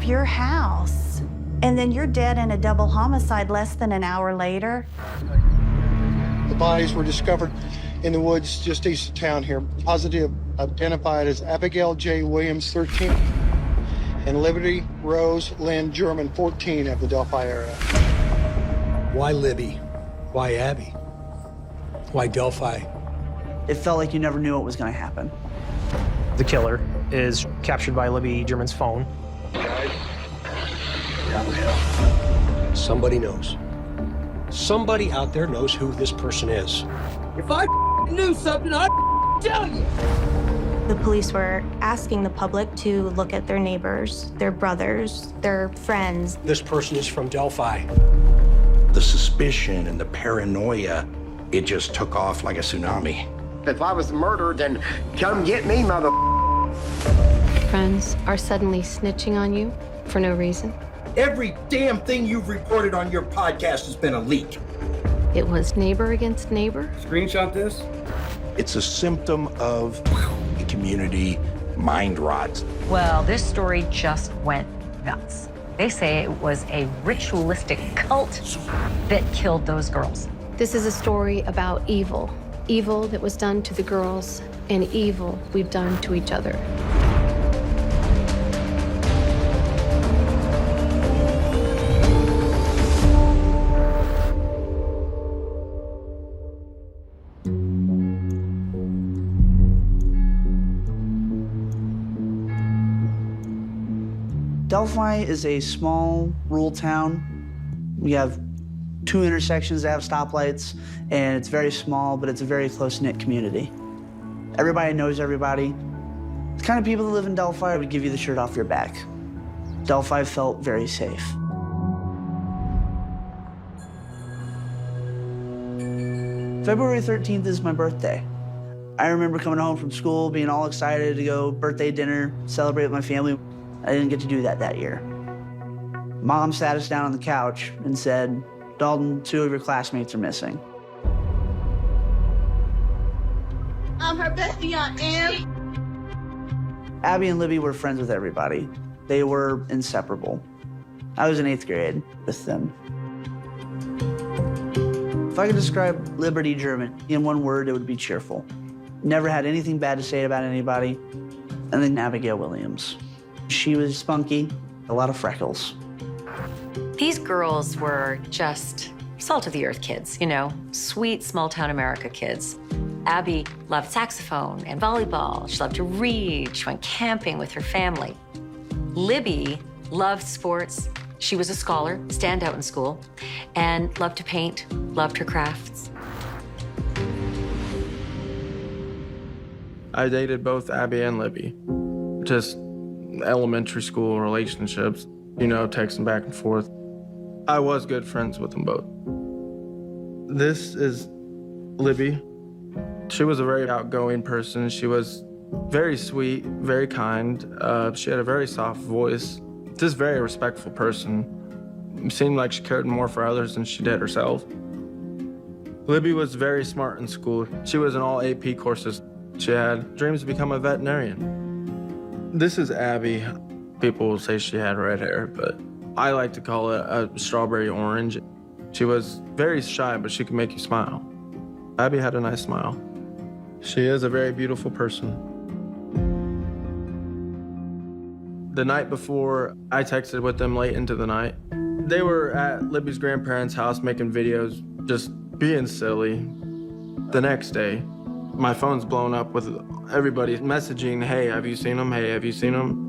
leave your house, and then you're dead in a double homicide less than an hour later. The bodies were discovered in the woods just east of town here. Positive identified as Abigail J. Williams, 13, and Liberty Rose Lynn German, 14, of the Delphi area. Why Libby? Why Abby? Why Delphi? It felt like you never knew what was going to happen. The killer is captured by Libby German's phone. Somebody knows. Somebody out there knows who this person is. If I knew something, I'd tell you. The police were asking the public to look at their neighbors, their brothers, their friends. This person is from Delphi. The suspicion and the paranoia, it just took off like a tsunami. If I was murdered, then come get me, mother. Friends are suddenly snitching on you for no reason. Every damn thing you've reported on your podcast has been a leak. It was neighbor against neighbor. Screenshot this. It's a symptom of a community mind rot. Well, this story just went nuts. They say it was a ritualistic cult that killed those girls. This is a story about evil. Evil that was done to the girls and evil we've done to each other. Delphi is a small, rural town. We have 2 intersections that have stoplights, and it's very small, but it's a very close-knit community. Everybody knows everybody. The kind of people that live in Delphi would give you the shirt off your back. Delphi felt very safe. February 13th is my birthday. I remember coming home from school, being all excited to go birthday dinner, celebrate with my family. I didn't get to do that year. Mom sat us down on the couch and said, "Dalton, 2 of your classmates are missing." I'm her bestie, Aunt Em. Abby and Libby were friends with everybody. They were inseparable. I was in 8th grade with them. If I could describe Liberty German in one word, it would be cheerful. Never had anything bad to say about anybody. And then Abigail Williams. She was spunky, a lot of freckles. These girls were just salt-of-the-earth kids, you know, sweet small-town America kids. Abby loved saxophone and volleyball. She loved to read. She went camping with her family. Libby loved sports. She was a scholar, standout in school, and loved to paint, loved her crafts. I dated both Abby and Libby. Just elementary school relationships, you know, texting back and forth. I was good friends with them both. This is Libby. She was a very outgoing person. She was very sweet, very kind. She had a very soft voice. Just very respectful person. It seemed like she cared more for others than she did herself. Libby was very smart in school. She was in all AP courses. She had dreams to become a veterinarian. This is Abby. People will say she had red hair, but I like to call it a strawberry orange. She was very shy, but she could make you smile. Abby had a nice smile. She is a very beautiful person. The night before, I texted with them late into the night. They were at Libby's grandparents' house making videos, just being silly. The next day, my phone's blown up with everybody messaging, "Hey, have you seen him? Hey, have you seen him?"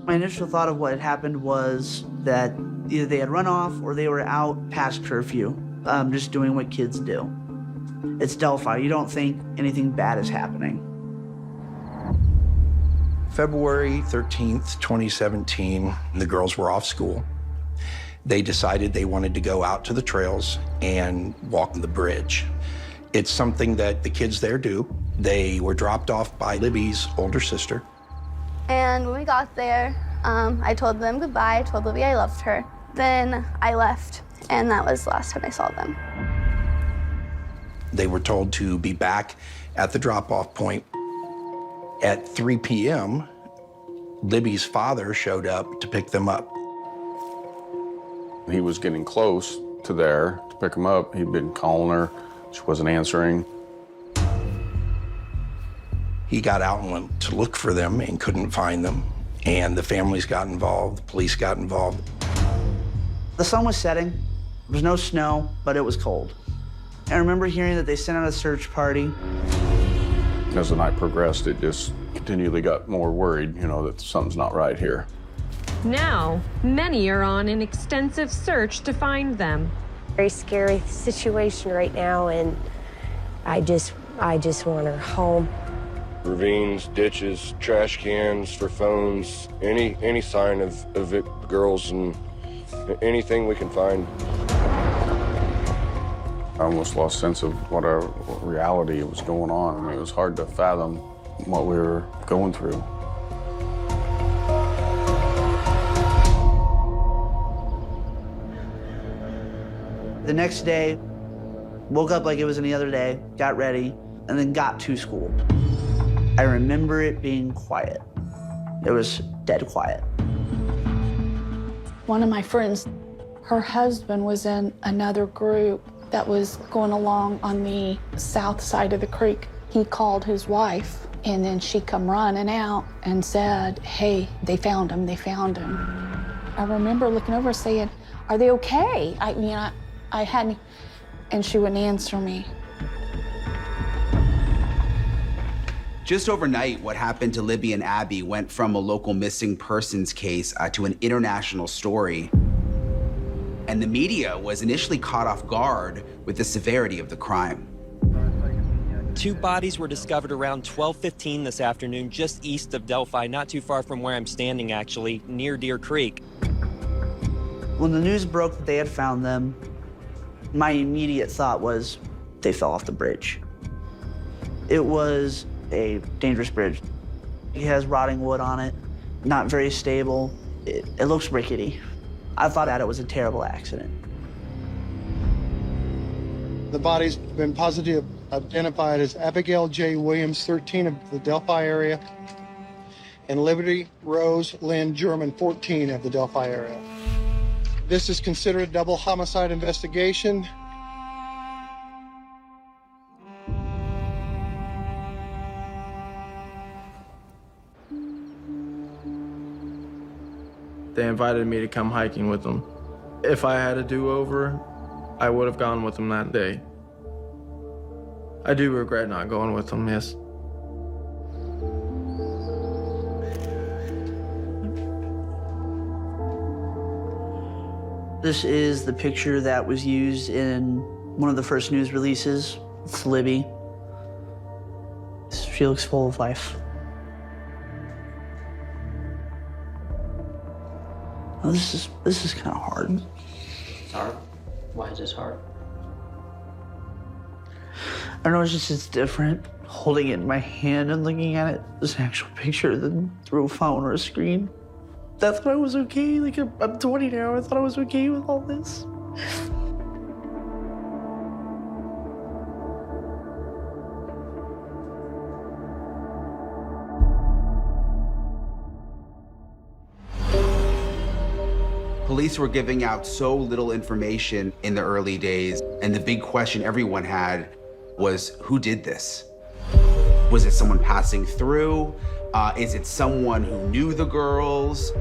My initial thought of what had happened was that either they had run off or they were out past curfew, just doing what kids do. It's Delphi. You don't think anything bad is happening. February 13th, 2017, the girls were off school. They decided they wanted to go out to the trails and walk the bridge. It's something that the kids there do. They were dropped off by Libby's older sister. And when we got there, I told them goodbye. I told Libby I loved her. Then I left, and that was the last time I saw them. They were told to be back at the drop-off point at 3 p.m. Libby's father showed up to pick them up. He was getting close to there to pick them up. He'd been calling her. She wasn't answering. He got out and went to look for them and couldn't find them. And the families got involved, the police got involved. The sun was setting. There was no snow, but it was cold. I remember hearing that they sent out a search party. As the night progressed, it just continually got more worried, you know, that something's not right here. Now, many are on an extensive search to find them. Very scary situation right now, and I just want her home. Ravines, ditches, trash cans for phones, any sign of it, girls, and anything we can find. I almost lost sense of what reality was going on. I mean, it was hard to fathom what we were going through. The next day, woke up like it was any other day, got ready, and then got to school. I remember it being quiet. It was dead quiet. One of my friends, her husband was in another group that was going along on the south side of the creek. He called his wife, and then she come running out and said, hey, they found him, they found him. I remember looking over saying, are they okay? I hadn't, and she wouldn't answer me. Just overnight, what happened to Libby and Abby went from a local missing persons case to an international story. And the media was initially caught off guard with the severity of the crime. 2 bodies were discovered around 12:15 this afternoon, just east of Delphi, not too far from where I'm standing, actually, near Deer Creek. When the news broke that they had found them, my immediate thought was they fell off the bridge. It was a dangerous bridge. It has rotting wood on it, not very stable. It looks rickety. I thought that it was a terrible accident. The body's been positively identified as Abigail J. Williams, 13, of the Delphi area, and Liberty Rose Lynn German, 14, of the Delphi area. This is considered a double homicide investigation. They invited me to come hiking with them. If I had a do-over, I would have gone with them that day. I do regret not going with them, yes. This is the picture that was used in one of the first news releases. It's Libby. She looks full of life. Oh, this is kind of hard. It's hard? Why is this hard? I don't know, it's different. Holding it in my hand and looking at it as an actual picture than through a phone or a screen. That's why I was okay. Like, I'm 20 now. I thought I was okay with all this. Police were giving out so little information in the early days, and the big question everyone had was, who did this? Was it someone passing through? Is it someone who knew the girls?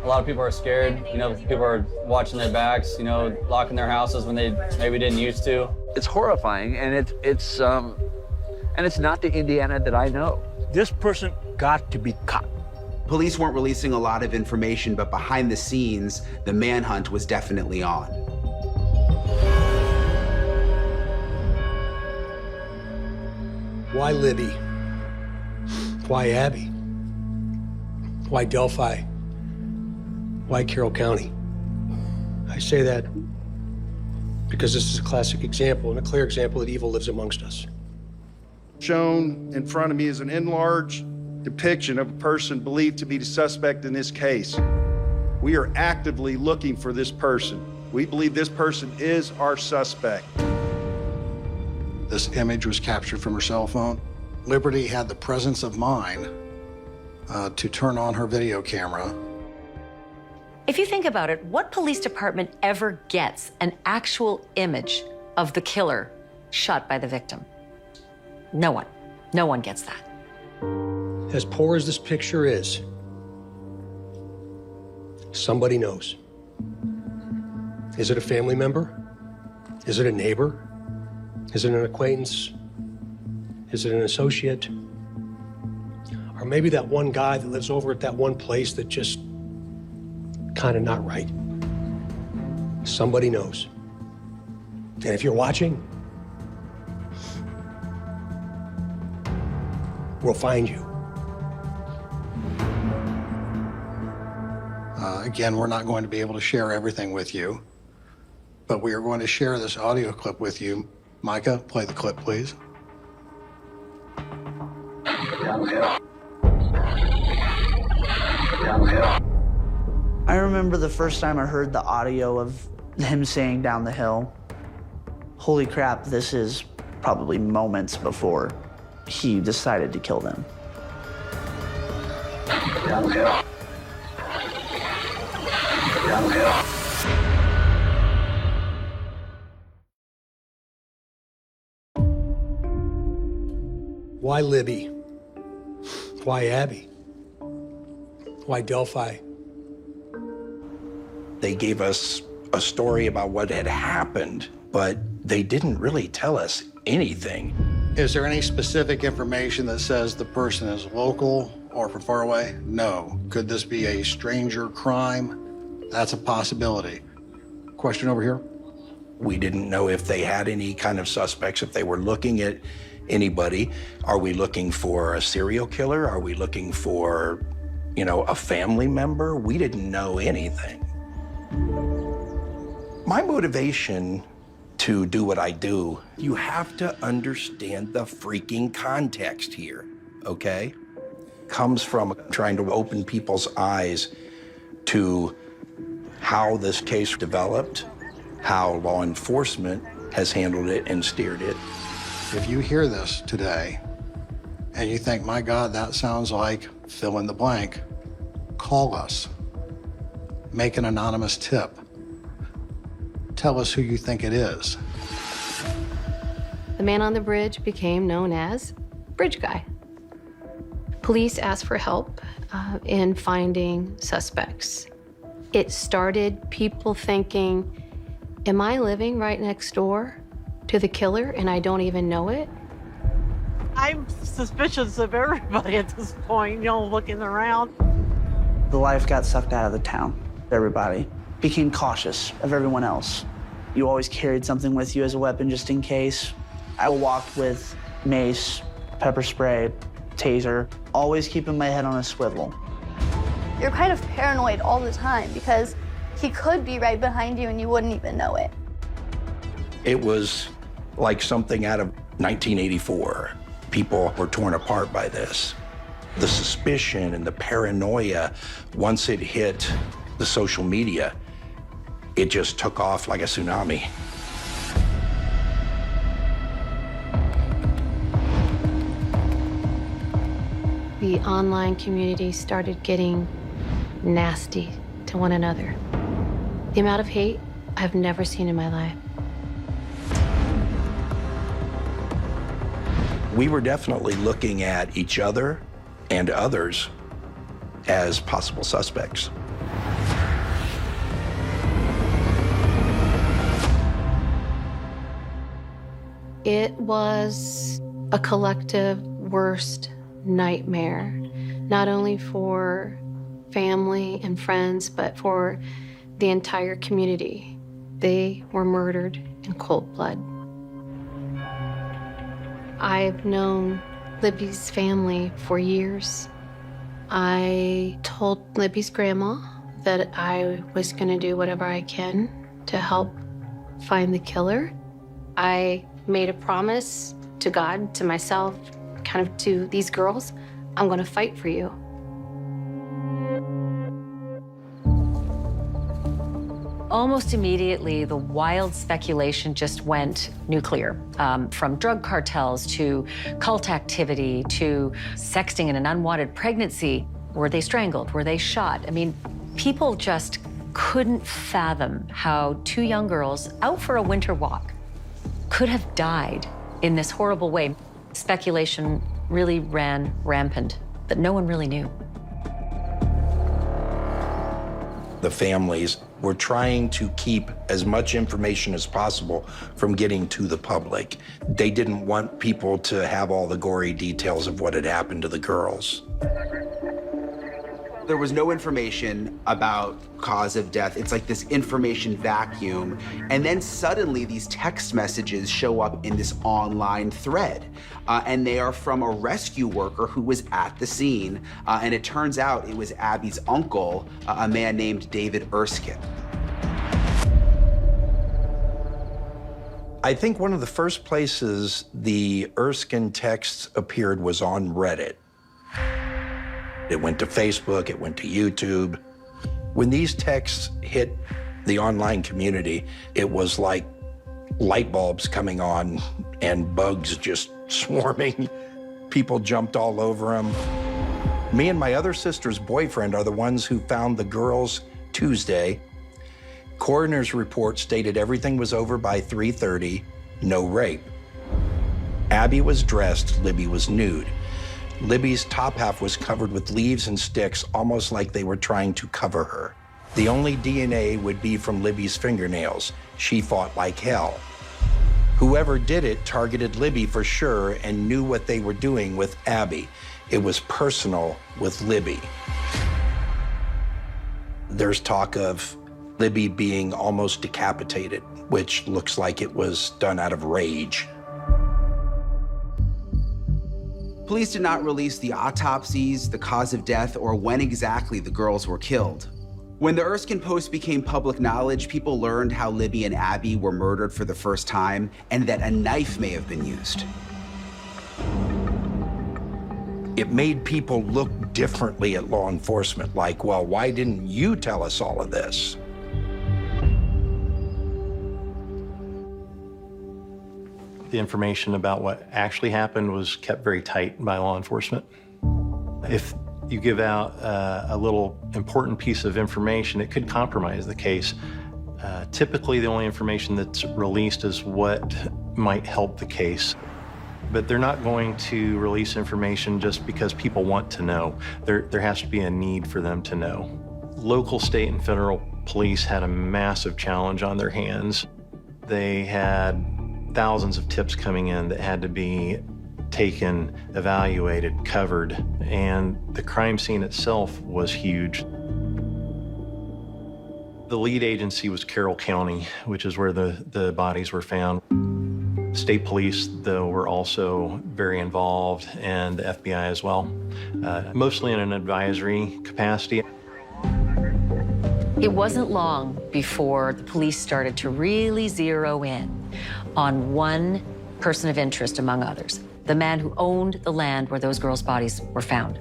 A lot of people are scared. You know, people are watching their backs, you know, locking their houses when they maybe didn't used to. It's horrifying, and it's not the Indiana that I know. This person got to be caught. Police weren't releasing a lot of information, but behind the scenes, the manhunt was definitely on. Why Libby? Why Abby? Why Delphi? Why Carroll County? I say that because this is a classic example and a clear example that evil lives amongst us. Shown in front of me is an enlarged depiction of a person believed to be the suspect in this case. We are actively looking for this person. We believe this person is our suspect. This image was captured from her cell phone. Liberty had the presence of mind to turn on her video camera. If you think about it, what police department ever gets an actual image of the killer shot by the victim? No one. No one gets that. As poor as this picture is, somebody knows. Is it a family member? Is it a neighbor? Is it an acquaintance? Is it an associate? Or maybe that one guy that lives over at that one place that just kind of not right. Somebody knows. And if you're watching, we'll find you. Again, we're not going to be able to share everything with you, but we are going to share this audio clip with you. Micah, play the clip, please. I remember the first time I heard the audio of him saying down the hill. Holy crap, this is probably moments before he decided to kill them. Down the hill. Down the hill. Why Libby? Why Abby? Why Delphi? They gave us a story about what had happened, but they didn't really tell us anything. Is there any specific information that says the person is local or from far away? No. Could this be a stranger crime? That's a possibility. Question over here. We didn't know if they had any kind of suspects, if they were looking at anybody. Are we looking for a serial killer? Are we looking for, a family member? We didn't know anything. My motivation to do what I do, you have to understand the freaking context here, okay? Comes from trying to open people's eyes to how this case developed, how law enforcement has handled it and steered it. If you hear this today and you think, my God, that sounds like fill in the blank, call us. Make an anonymous tip. Tell us who you think it is. The man on the bridge became known as Bridge Guy. Police asked for help in finding suspects. It started people thinking, am I living right next door to the killer and I don't even know it? I'm suspicious of everybody at this point, looking around. The life got sucked out of the town. Everybody became cautious of everyone else. You always carried something with you as a weapon just in case. I walked with mace, pepper spray, taser, always keeping my head on a swivel. You're kind of paranoid all the time because he could be right behind you and you wouldn't even know it. It was like something out of 1984. People were torn apart by this. The suspicion and the paranoia, once it hit the social media, it just took off like a tsunami. The online community started getting nasty to one another. The amount of hate I've never seen in my life. We were definitely looking at each other and others as possible suspects. It was a collective worst nightmare, not only for family and friends, but for the entire community. They were murdered in cold blood. I've known Libby's family for years. I told Libby's grandma that I was gonna do whatever I can to help find the killer. I made a promise to God, to myself, kind of to these girls, I'm gonna fight for you. Almost immediately, the wild speculation just went nuclear. From drug cartels to cult activity to sexting in an unwanted pregnancy. Were they strangled? Were they shot? I mean, people just couldn't fathom how two young girls out for a winter walk could have died in this horrible way. Speculation really ran rampant that no one really knew. The families were trying to keep as much information as possible from getting to the public. They didn't want people to have all the gory details of what had happened to the girls. There was no information about cause of death. It's like this information vacuum. And then suddenly these text messages show up in this online thread. And they are from a rescue worker who was at the scene. And it turns out it was Abby's uncle, a man named David Erskine. I think one of the first places the Erskine texts appeared was on Reddit. It went to Facebook, it went to YouTube. When these texts hit the online community, it was like light bulbs coming on and bugs just swarming. People jumped all over them. Me and my other sister's boyfriend are the ones who found the girls Tuesday. Coroner's report stated everything was over by 3:30, no rape. Abby was dressed, Libby was nude. Libby's top half was covered with leaves and sticks, almost like they were trying to cover her. The only DNA would be from Libby's fingernails. She fought like hell. Whoever did it targeted Libby for sure and knew what they were doing with Abby. It was personal with Libby. There's talk of Libby being almost decapitated, which looks like it was done out of rage. Police did not release the autopsies, the cause of death, or when exactly the girls were killed. When the Erskine post became public knowledge, people learned how Libby and Abby were murdered for the first time and that a knife may have been used. It made people look differently at law enforcement, like, well, why didn't you tell us all of this? The information about what actually happened was kept very tight by law enforcement. If you give out a little important piece of information, it could compromise the case. Typically, the only information that's released is what might help the case. But they're not going to release information just because people want to know. There has to be a need for them to know. Local, state, and federal police had a massive challenge on their hands. They had thousands of tips coming in that had to be taken, evaluated, covered, and the crime scene itself was huge. The lead agency was Carroll County, which is where the bodies were found. State police, though, were also very involved, and the FBI as well, mostly in an advisory capacity. It wasn't long before the police started to really zero in on one person of interest among others, the man who owned the land where those girls' bodies were found,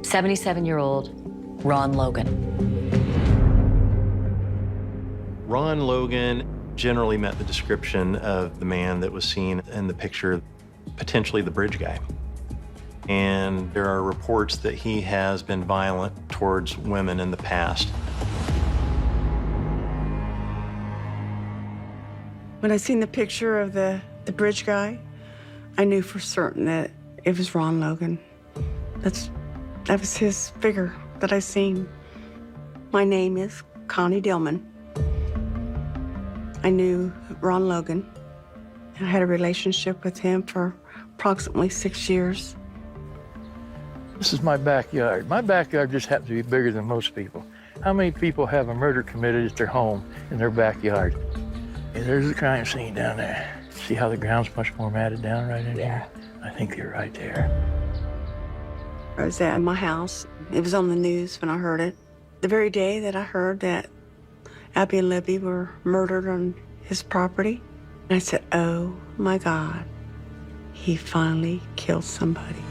77-year-old Ron Logan. Ron Logan generally met the description of the man that was seen in the picture, potentially the bridge guy. And there are reports that he has been violent towards women in the past. When I seen the picture of the bridge guy, I knew for certain that it was Ron Logan. That was his figure that I seen. My name is Connie Dillman. I knew Ron Logan. I had a relationship with him for approximately 6 years. This is my backyard. My backyard just happens to be bigger than most people. How many people have a murder committed at their home in their backyard? Yeah, there's the crime scene down there. See how the ground's much more matted down right in here? I think you're right there. I was at my house. It was on the news when I heard it. The very day that I heard that Abby and Libby were murdered on his property, and I said, oh my God, he finally killed somebody.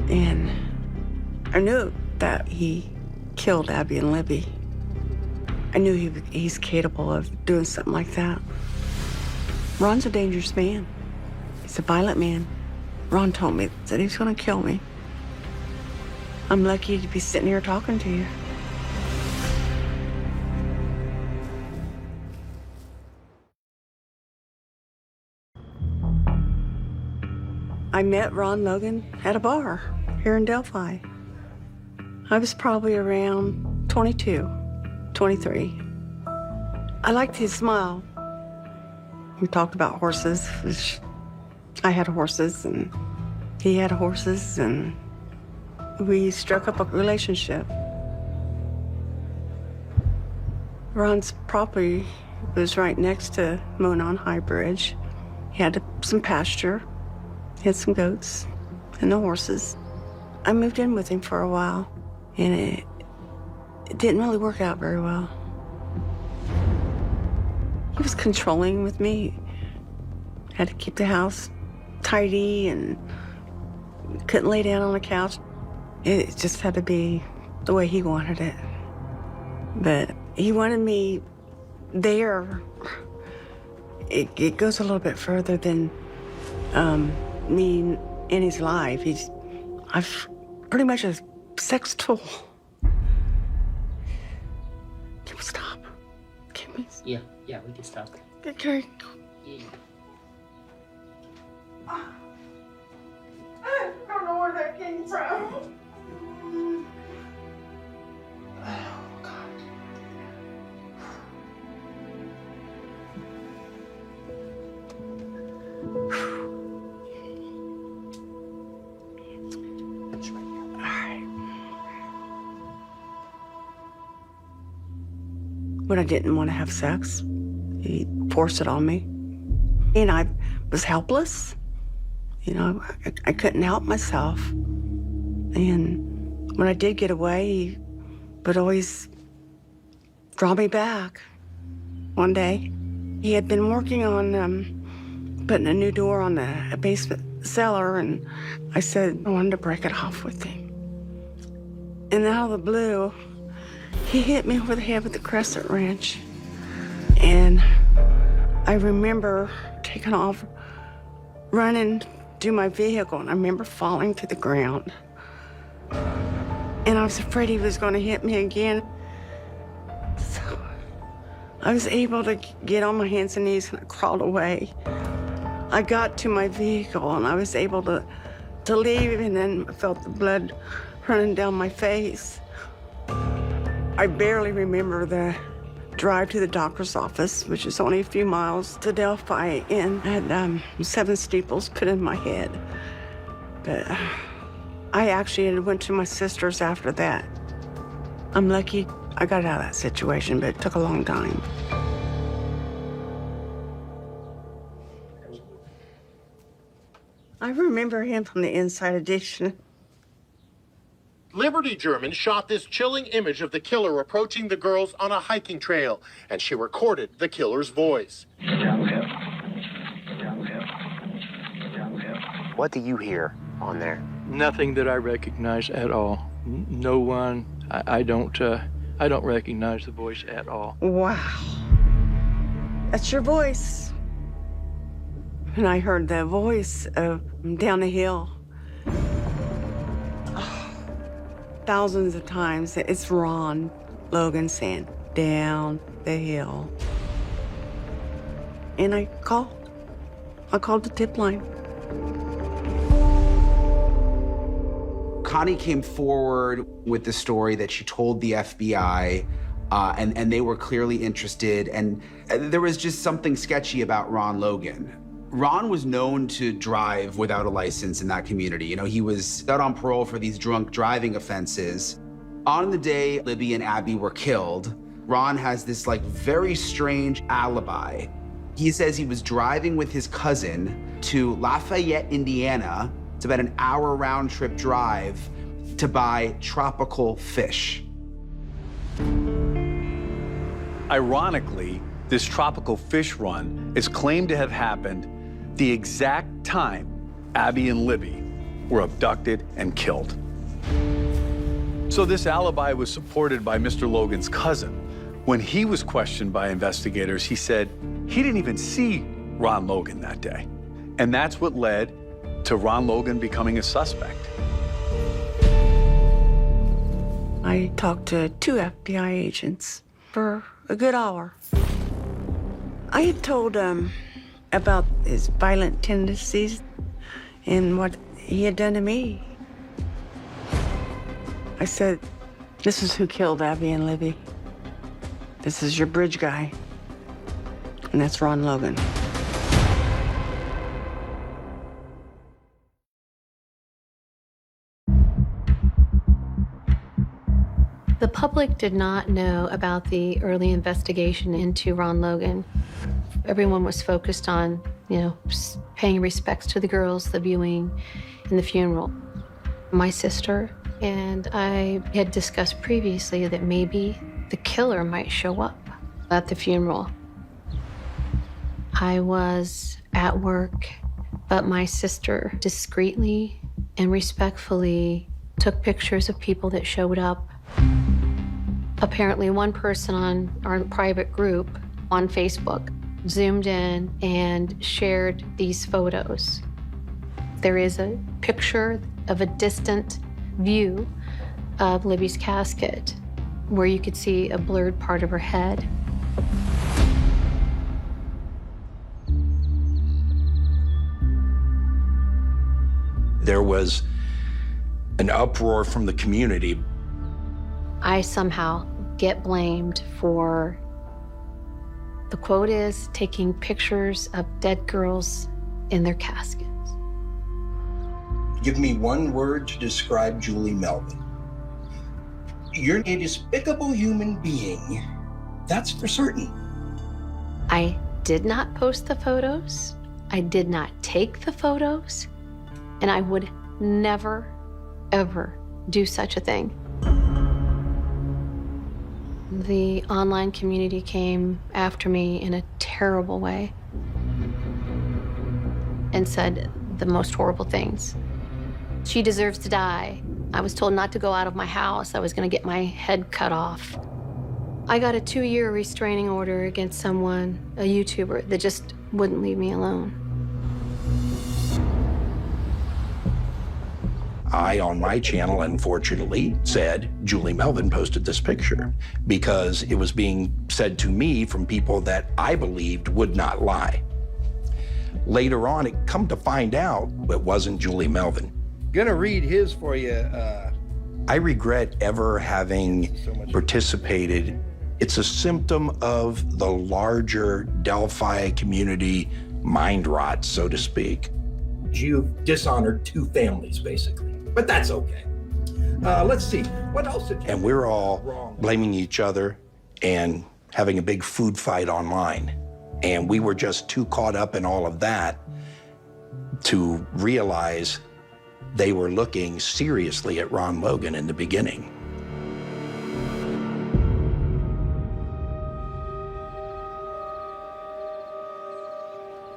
And I knew that he killed Abby and Libby. I knew he's capable of doing something like that. Ron's a dangerous man. He's a violent man. Ron told me that he was going to kill me. I'm lucky to be sitting here talking to you. I met Ron Logan at a bar here in Delphi. I was probably around 22, 23. I liked his smile. We talked about horses, which I had horses and he had horses, and we struck up a relationship. Ron's property was right next to Monon High Bridge. He had some pasture. He had some goats and the horses. I moved in with him for a while, and it didn't really work out very well. He was controlling with me. Had to keep the house tidy and couldn't lay down on the couch. It just had to be the way he wanted it. But he wanted me there. It goes a little bit further than me in his life. I've pretty much a sex tool. Can we stop? Can we? Yeah, we can stop. Okay. Yeah. I don't know where that came from. Oh, God. When I didn't want to have sex, he forced it on me. And I was helpless. You know, I couldn't help myself. And when I did get away, he would always draw me back. One day, he had been working on putting a new door on a basement cellar, and I said I wanted to break it off with him. And out of the blue, he hit me over the head with the crescent wrench. And I remember taking off, running to my vehicle, and I remember falling to the ground. And I was afraid he was going to hit me again. So I was able to get on my hands and knees, and I crawled away. I got to my vehicle, and I was able to leave, and then I felt the blood running down my face. I barely remember the drive to the doctor's office, which is only a few miles to Delphi, and I had 7 steeples put in my head. But I actually went to my sister's after that. I'm lucky I got out of that situation, but it took a long time. I remember him from the Inside Edition. Liberty German shot this chilling image of the killer approaching the girls on a hiking trail, and she recorded the killer's voice. What do you hear on there? Nothing that I recognize at all. No one. I don't recognize the voice at all. Wow. That's your voice. And I heard the voice of down the hill. Thousands of times. It's Ron Logan saying, down the hill. And I called. I called the tip line. Connie came forward with the story that she told the FBI, and they were clearly interested, and there was just something sketchy about Ron Logan. Ron was known to drive without a license in that community. You know, he was out on parole for these drunk driving offenses. On the day Libby and Abby were killed, Ron has this very strange alibi. He says he was driving with his cousin to Lafayette, Indiana. It's about an hour round trip drive to buy tropical fish. Ironically, this tropical fish run is claimed to have happened the exact time Abby and Libby were abducted and killed. So this alibi was supported by Mr. Logan's cousin. When he was questioned by investigators, he said he didn't even see Ron Logan that day. And that's what led to Ron Logan becoming a suspect. I talked to 2 FBI agents for a good hour. I had told them about his violent tendencies and what he had done to me. I said, this is who killed Abby and Libby. This is your bridge guy. And that's Ron Logan. The public did not know about the early investigation into Ron Logan. Everyone was focused on, paying respects to the girls, the viewing, and the funeral. My sister and I had discussed previously that maybe the killer might show up at the funeral. I was at work, but my sister discreetly and respectfully took pictures of people that showed up. Apparently, one person on our private group on Facebook zoomed in and shared these photos. There is a picture of a distant view of Libby's casket where you could see a blurred part of her head. There was an uproar from the community. I somehow get blamed for, the quote is, taking pictures of dead girls in their caskets. Give me one word to describe Julie Melvin. You're a despicable human being. That's for certain. I did not post the photos. I did not take the photos. And I would never, ever do such a thing. The online community came after me in a terrible way and said the most horrible things. She deserves to die. I was told not to go out of my house. I was going to get my head cut off. I got a 2-year restraining order against someone, a YouTuber, that just wouldn't leave me alone. I, on my channel, unfortunately, said Julie Melvin posted this picture because it was being said to me from people that I believed would not lie. Later on, it come to find out it wasn't Julie Melvin. Gonna read his for you. I regret ever having participated. It's a symptom of the larger Delphi community mind rot, so to speak. You've dishonored 2 families, basically. But that's okay. Let's see, what else did you And we're all blaming each other and having a big food fight online. And we were just too caught up in all of that to realize they were looking seriously at Ron Logan in the beginning.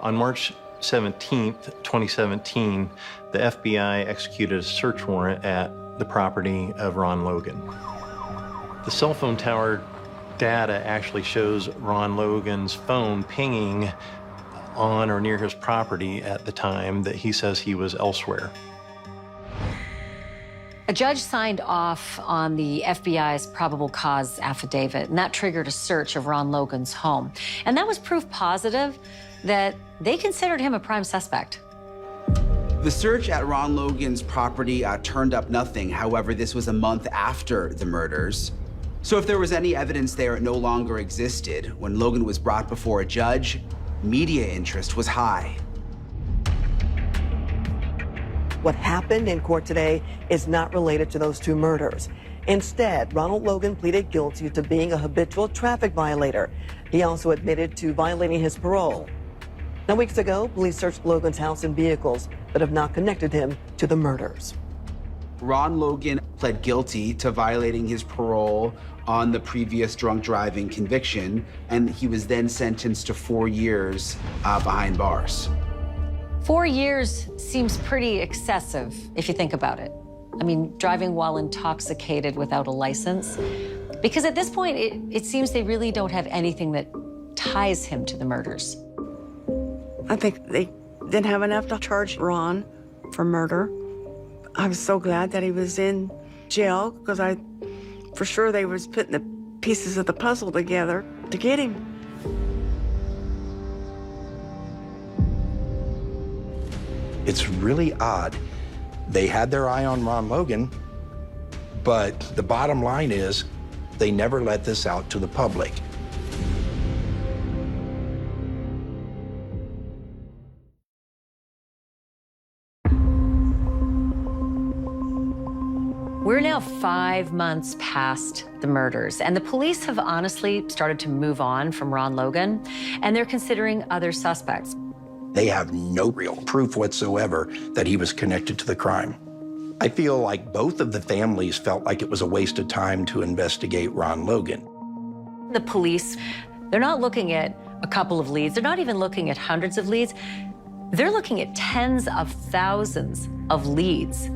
On March 17th, 2017, the FBI executed a search warrant at the property of Ron Logan. The cell phone tower data actually shows Ron Logan's phone pinging on or near his property at the time that he says he was elsewhere. A judge signed off on the FBI's probable cause affidavit, and that triggered a search of Ron Logan's home. And that was proof positive that they considered him a prime suspect. The search at Ron Logan's property turned up nothing. However, this was a month after the murders. So if there was any evidence there, it no longer existed. When Logan was brought before a judge, media interest was high. What happened in court today is not related to those 2 murders. Instead, Ronald Logan pleaded guilty to being a habitual traffic violator. He also admitted to violating his parole. Now, weeks ago, police searched Logan's house and vehicles that have not connected him to the murders. Ron Logan pled guilty to violating his parole on the previous drunk driving conviction, and he was then sentenced to 4 years behind bars. 4 years seems pretty excessive if you think about it. I mean, driving while intoxicated without a license. Because at this point, it seems they really don't have anything that ties him to the murders. I think they didn't have enough to charge Ron for murder. I was so glad that he was in jail because for sure they was putting the pieces of the puzzle together to get him. It's really odd. They had their eye on Ron Logan, but the bottom line is they never let this out to the public. We're now 5 months past the murders, and the police have honestly started to move on from Ron Logan, and they're considering other suspects. They have no real proof whatsoever that he was connected to the crime. I feel like both of the families felt like it was a waste of time to investigate Ron Logan. The police, they're not looking at a couple of leads. They're not even looking at hundreds of leads. They're looking at tens of thousands of leads.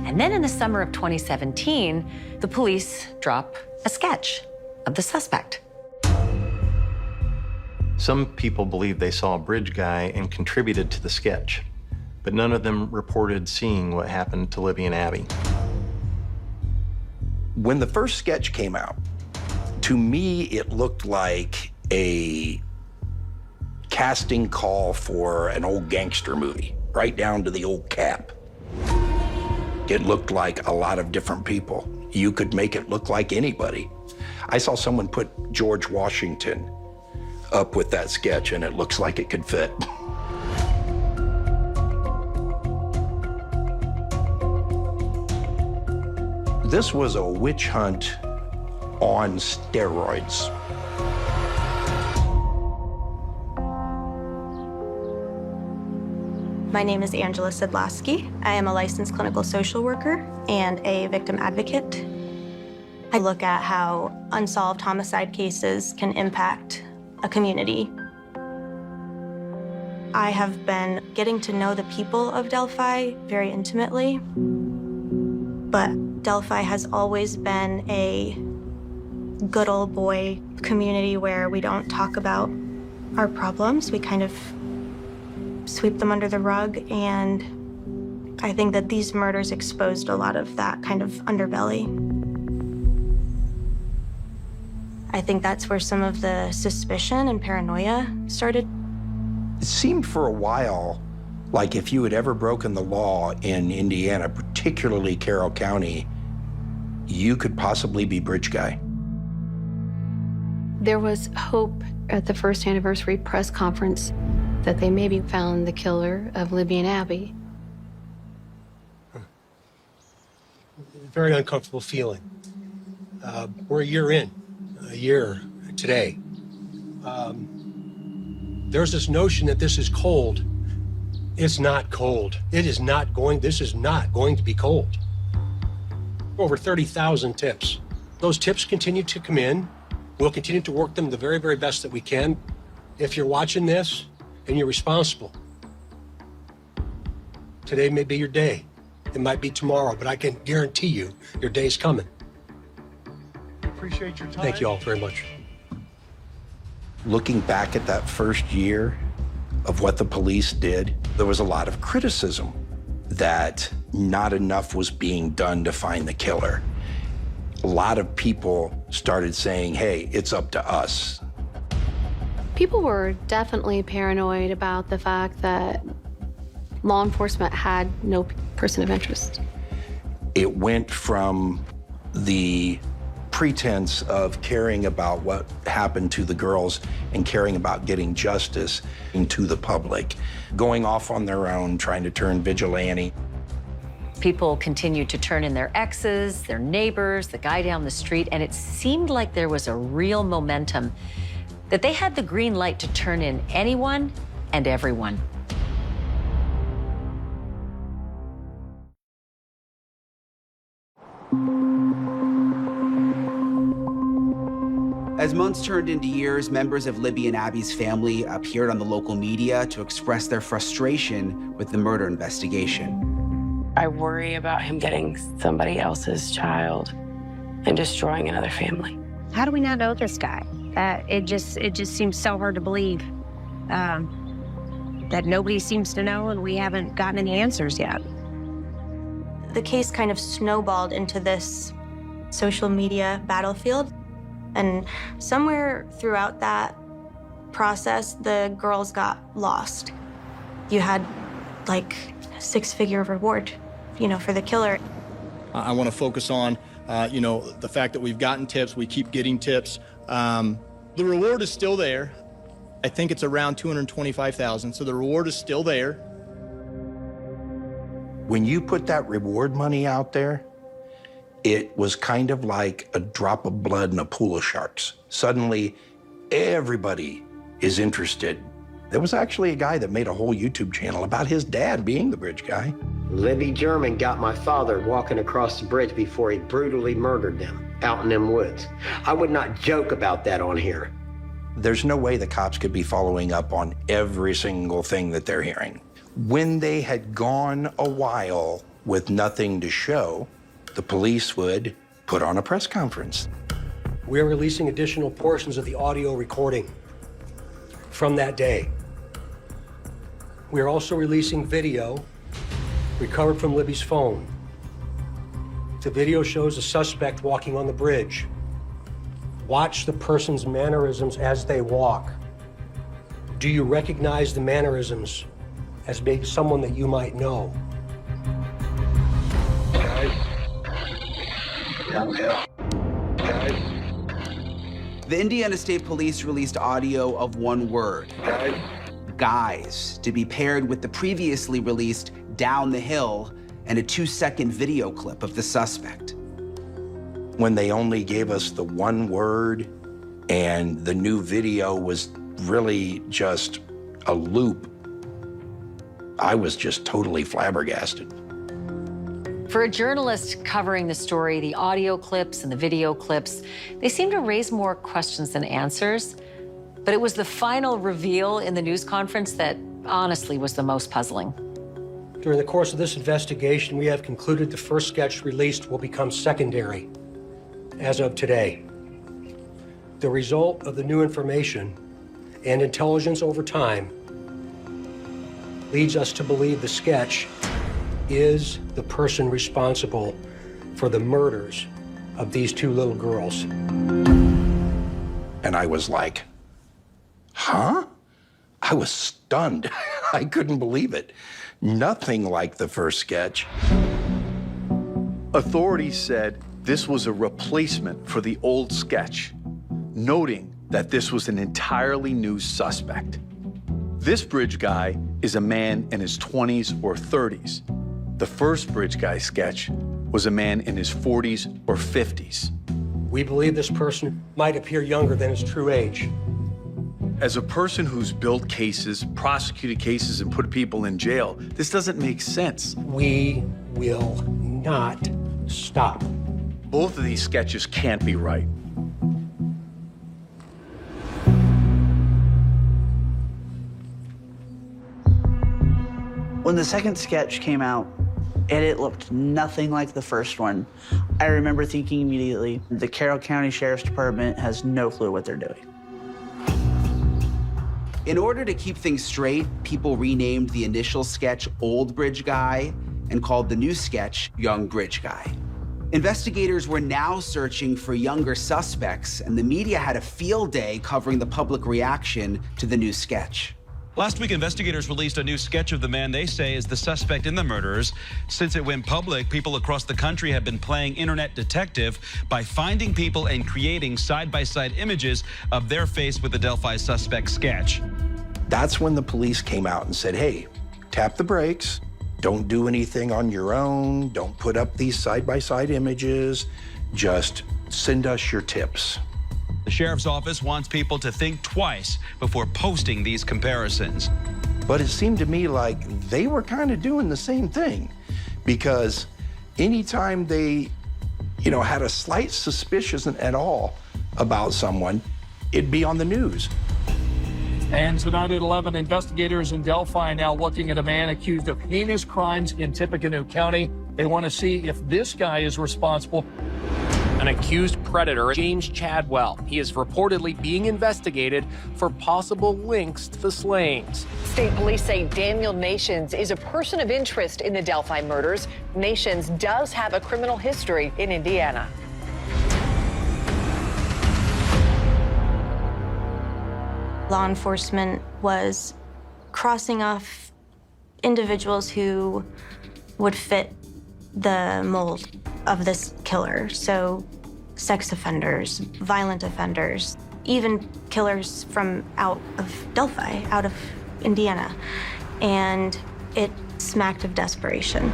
And then in the summer of 2017, the police drop a sketch of the suspect. Some people believe they saw a bridge guy and contributed to the sketch, but none of them reported seeing what happened to Libby and Abby. When the first sketch came out, to me, it looked like a casting call for an old gangster movie, right down to the old cap. It looked like a lot of different people. You could make it look like anybody. I saw someone put George Washington up with that sketch, and it looks like it could fit. This was a witch hunt on steroids. My name is Angela Sidlasky. I am a licensed clinical social worker and a victim advocate. I look at how unsolved homicide cases can impact a community. I have been getting to know the people of Delphi very intimately, but Delphi has always been a good old boy community where we don't talk about our problems. We kind of sweep them under the rug, and I think that these murders exposed a lot of that kind of underbelly. I think that's where some of the suspicion and paranoia started. It seemed for a while like if you had ever broken the law in Indiana, particularly Carroll County, you could possibly be bridge guy. There was hope at the first anniversary press conference that they maybe found the killer of Libby and Abby. Very uncomfortable feeling. We're a year today. There's this notion that this is cold. It's not cold. This is not going to be cold. Over 30,000 tips. Those tips continue to come in. We'll continue to work them the very, very best that we can. If you're watching this and you're responsible, today may be your day. It might be tomorrow, but I can guarantee you your day's coming. Appreciate your time. Thank you all very much. Looking back at that first year of what the police did, there was a lot of criticism that not enough was being done to find the killer. A lot of people started saying, hey, it's up to us. People were definitely paranoid about the fact that law enforcement had no person of interest. It went from the pretense of caring about what happened to the girls and caring about getting justice into the public, going off on their own, trying to turn vigilante. People continued to turn in their exes, their neighbors, the guy down the street, and it seemed like there was a real momentum that they had the green light to turn in anyone and everyone. As months turned into years, members of Libby and Abby's family appeared on the local media to express their frustration with the murder investigation. I worry about him getting somebody else's child and destroying another family. How do we not know this guy? It just seems so hard to believe that nobody seems to know, and we haven't gotten any answers yet. The case kind of snowballed into this social media battlefield. And somewhere throughout that process, the girls got lost. You had like a 6-figure reward, for the killer. I want to focus on, the fact that we've gotten tips, we keep getting tips. The reward is still there. I think it's around $225,000, so the reward is still there. When you put that reward money out there, it was kind of like a drop of blood in a pool of sharks. Suddenly, everybody is interested. There was actually a guy that made a whole YouTube channel about his dad being the bridge guy. Libby German got my father walking across the bridge before he brutally murdered them out in them woods. I would not joke about that on here. There's no way the cops could be following up on every single thing that they're hearing. When they had gone a while with nothing to show, the police would put on a press conference. We are releasing additional portions of the audio recording from that day. We are also releasing video recovered from Libby's phone. The video shows a suspect walking on the bridge. Watch the person's mannerisms as they walk. Do you recognize the mannerisms as being someone that you might know? The Indiana State Police released audio of one word, guys, to be paired with the previously released Down the Hill and a 2-second video clip of the suspect. When they only gave us the one word and the new video was really just a loop, I was just totally flabbergasted. For a journalist covering the story, the audio clips and the video clips, they seem to raise more questions than answers. But it was the final reveal in the news conference that honestly was the most puzzling. During the course of this investigation, we have concluded the first sketch released will become secondary as of today. The result of the new information and intelligence over time leads us to believe the sketch is the person responsible for the murders of these 2 little girls. And I was like, huh? I was stunned. I couldn't believe it. Nothing like the first sketch. Authorities said this was a replacement for the old sketch, noting that this was an entirely new suspect. This bridge guy is a man in his 20s or 30s. The first bridge guy sketch was a man in his 40s or 50s. We believe this person might appear younger than his true age. As a person who's built cases, prosecuted cases, and put people in jail, this doesn't make sense. We will not stop. Both of these sketches can't be right. When the second sketch came out, and it looked nothing like the first one, I remember thinking immediately, the Carroll County Sheriff's Department has no clue what they're doing. In order to keep things straight, people renamed the initial sketch Old Bridge Guy and called the new sketch Young Bridge Guy. Investigators were now searching for younger suspects, and the media had a field day covering the public reaction to the new sketch. Last week, investigators released a new sketch of the man they say is the suspect in the murders. Since it went public, people across the country have been playing internet detective by finding people and creating side-by-side images of their face with the Delphi suspect sketch. That's when the police came out and said, hey, tap the brakes. Don't do anything on your own. Don't put up these side-by-side images. Just send us your tips. The sheriff's office wants people to think twice before posting these comparisons. But it seemed to me like they were kind of doing the same thing, because anytime they, had a slight suspicion at all about someone, it'd be on the news. And tonight at 11, investigators in Delphi now looking at a man accused of heinous crimes in Tippecanoe County. They want to see if this guy is responsible. An accused predator, James Chadwell. He is reportedly being investigated for possible links to the slayings. State police say Daniel Nations is a person of interest in the Delphi murders. Nations does have a criminal history in Indiana. Law enforcement was crossing off individuals who would fit the mold of this killer. So sex offenders, violent offenders, even killers from out of Delphi, out of Indiana. And it smacked of desperation.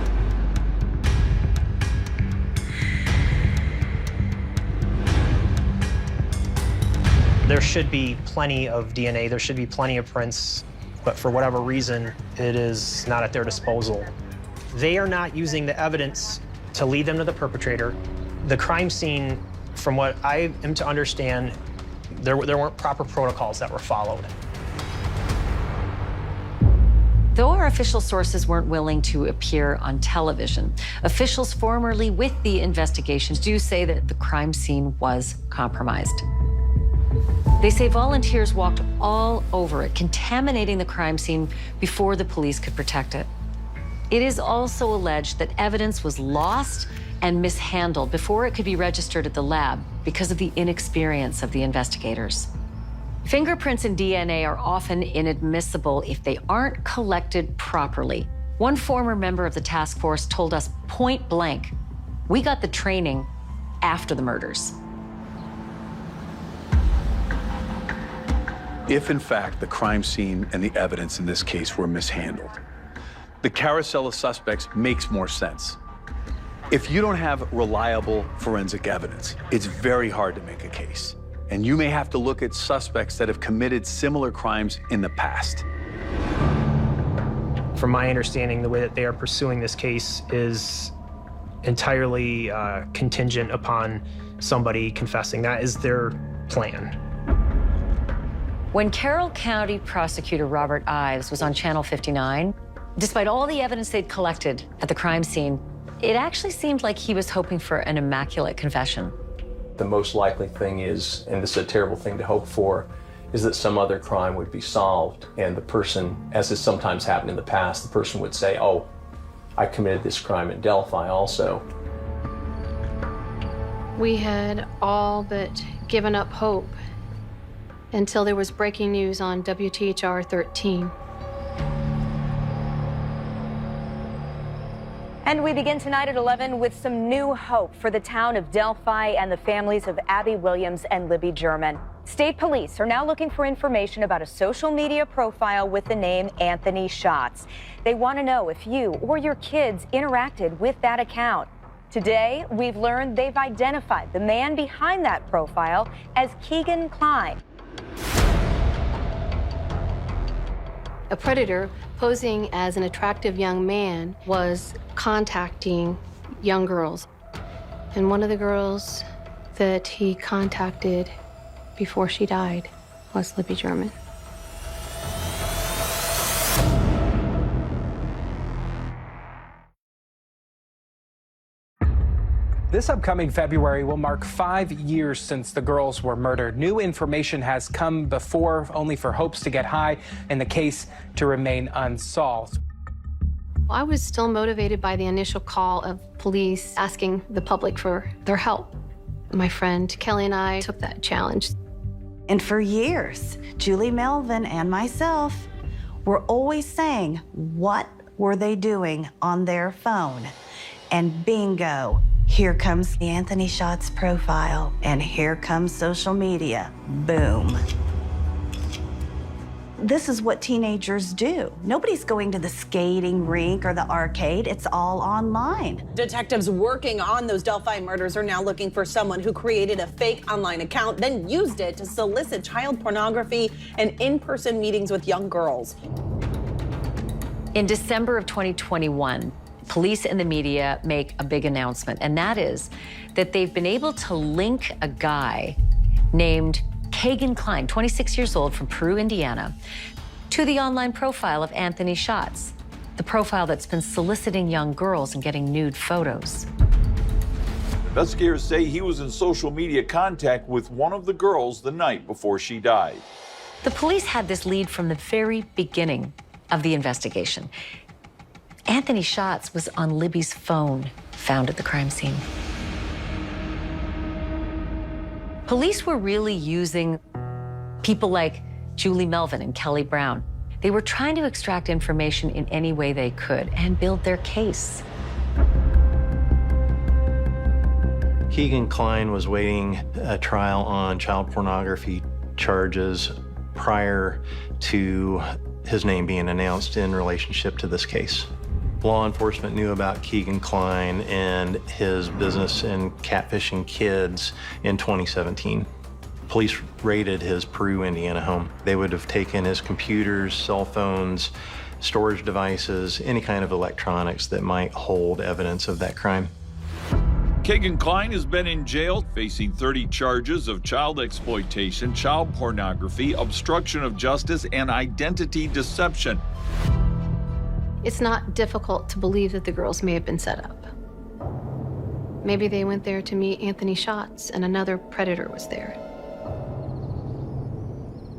There should be plenty of DNA, there should be plenty of prints, but for whatever reason, it is not at their disposal. They are not using the evidence to lead them to the perpetrator. The crime scene, from what I am to understand, there weren't proper protocols that were followed. Though our official sources weren't willing to appear on television, officials formerly with the investigations do say that the crime scene was compromised. They say volunteers walked all over it, contaminating the crime scene before the police could protect it. It is also alleged that evidence was lost and mishandled before it could be registered at the lab because of the inexperience of the investigators. Fingerprints and DNA are often inadmissible if they aren't collected properly. One former member of the task force told us point blank, "We got the training after the murders." If, in fact, the crime scene and the evidence in this case were mishandled, the carousel of suspects makes more sense. If you don't have reliable forensic evidence, it's very hard to make a case. And you may have to look at suspects that have committed similar crimes in the past. From my understanding, the way that they are pursuing this case is entirely contingent upon somebody confessing. That is their plan. When Carroll County Prosecutor Robert Ives was on Channel 59, despite all the evidence they'd collected at the crime scene, it actually seemed like he was hoping for an immaculate confession. The most likely thing is, and this is a terrible thing to hope for, is that some other crime would be solved and the person, as has sometimes happened in the past, the person would say, "Oh, I committed this crime in Delphi also." We had all but given up hope until there was breaking news on WTHR 13. And we begin tonight at 11 with some new hope for the town of Delphi and the families of Abby Williams and Libby German. State police are now looking for information about a social media profile with the name Anthony Schatz. They want to know if you or your kids interacted with that account. Today, we've learned they've identified the man behind that profile as Keegan Klein. A predator posing as an attractive young man was contacting young girls. And one of the girls that he contacted before she died was Libby German. This upcoming February will mark 5 years since the girls were murdered. New information has come before, only for hopes to get high and the case to remain unsolved. I was still motivated by the initial call of police asking the public for their help. My friend Kelly and I took that challenge. And for years, Julie Melvin and myself were always saying, what were they doing on their phone? And bingo. Here comes the Anthony Schatz profile, and here comes social media. Boom. This is what teenagers do. Nobody's going to the skating rink or the arcade. It's all online. Detectives working on those Delphi murders are now looking for someone who created a fake online account, then used it to solicit child pornography and in-person meetings with young girls. In December of 2021, police and the media make a big announcement, and that is that they've been able to link a guy named Kagan Klein, 26 years old from Peru, Indiana, to the online profile of Anthony Schatz, the profile that's been soliciting young girls and getting nude photos. Investigators say he was in social media contact with one of the girls the night before she died. The police had this lead from the very beginning of the investigation. Anthony Schatz was on Libby's phone, found at the crime scene. Police were really using people like Julie Melvin and Kelly Brown. They were trying to extract information in any way they could and build their case. Keegan Klein was waiting a trial on child pornography charges prior to his name being announced in relationship to this case. Law enforcement knew about Keegan Klein and his business in catfishing kids in 2017. Police raided his Peru, Indiana home. They would have taken his computers, cell phones, storage devices, any kind of electronics that might hold evidence of that crime. Keegan Klein has been in jail, facing 30 charges of child exploitation, child pornography, obstruction of justice, and identity deception. It's not difficult to believe that the girls may have been set up. Maybe they went there to meet Anthony Schatz and another predator was there.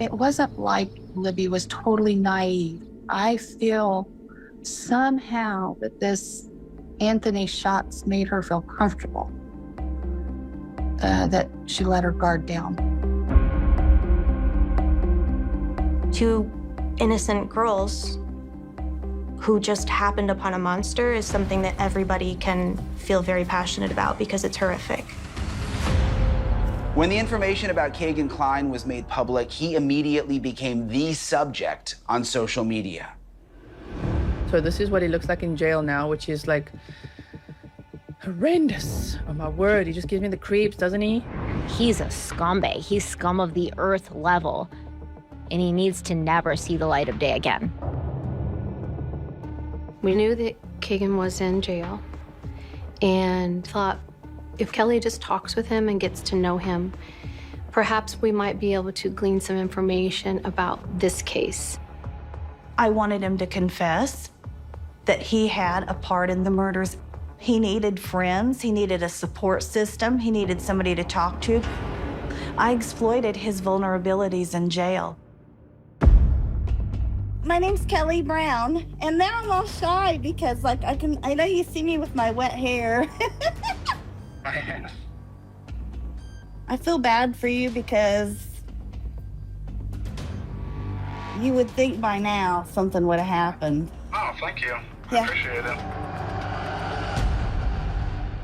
It wasn't like Libby was totally naive. I feel somehow that this Anthony Schatz made her feel comfortable, that she let her guard down. Two innocent girls who just happened upon a monster is something that everybody can feel very passionate about because it's horrific. When the information about Keegan Klein was made public, he immediately became the subject on social media. So this is what he looks like in jail now, which is like horrendous. Oh my word, he just gives me the creeps, doesn't he? He's a scumbag. He's scum of the earth level, and he needs to never see the light of day again. We knew that Keegan was in jail and thought if Kelly just talks with him and gets to know him, perhaps we might be able to glean some information about this case. I wanted him to confess that he had a part in the murders. He needed friends, he needed a support system, he needed somebody to talk to. I exploited his vulnerabilities in jail. My name's Kelly Brown, and now I'm all shy because I know you see me with my wet hair. I feel bad for you because you would think by now something would have happened. Oh, thank you. I Yeah. appreciate it.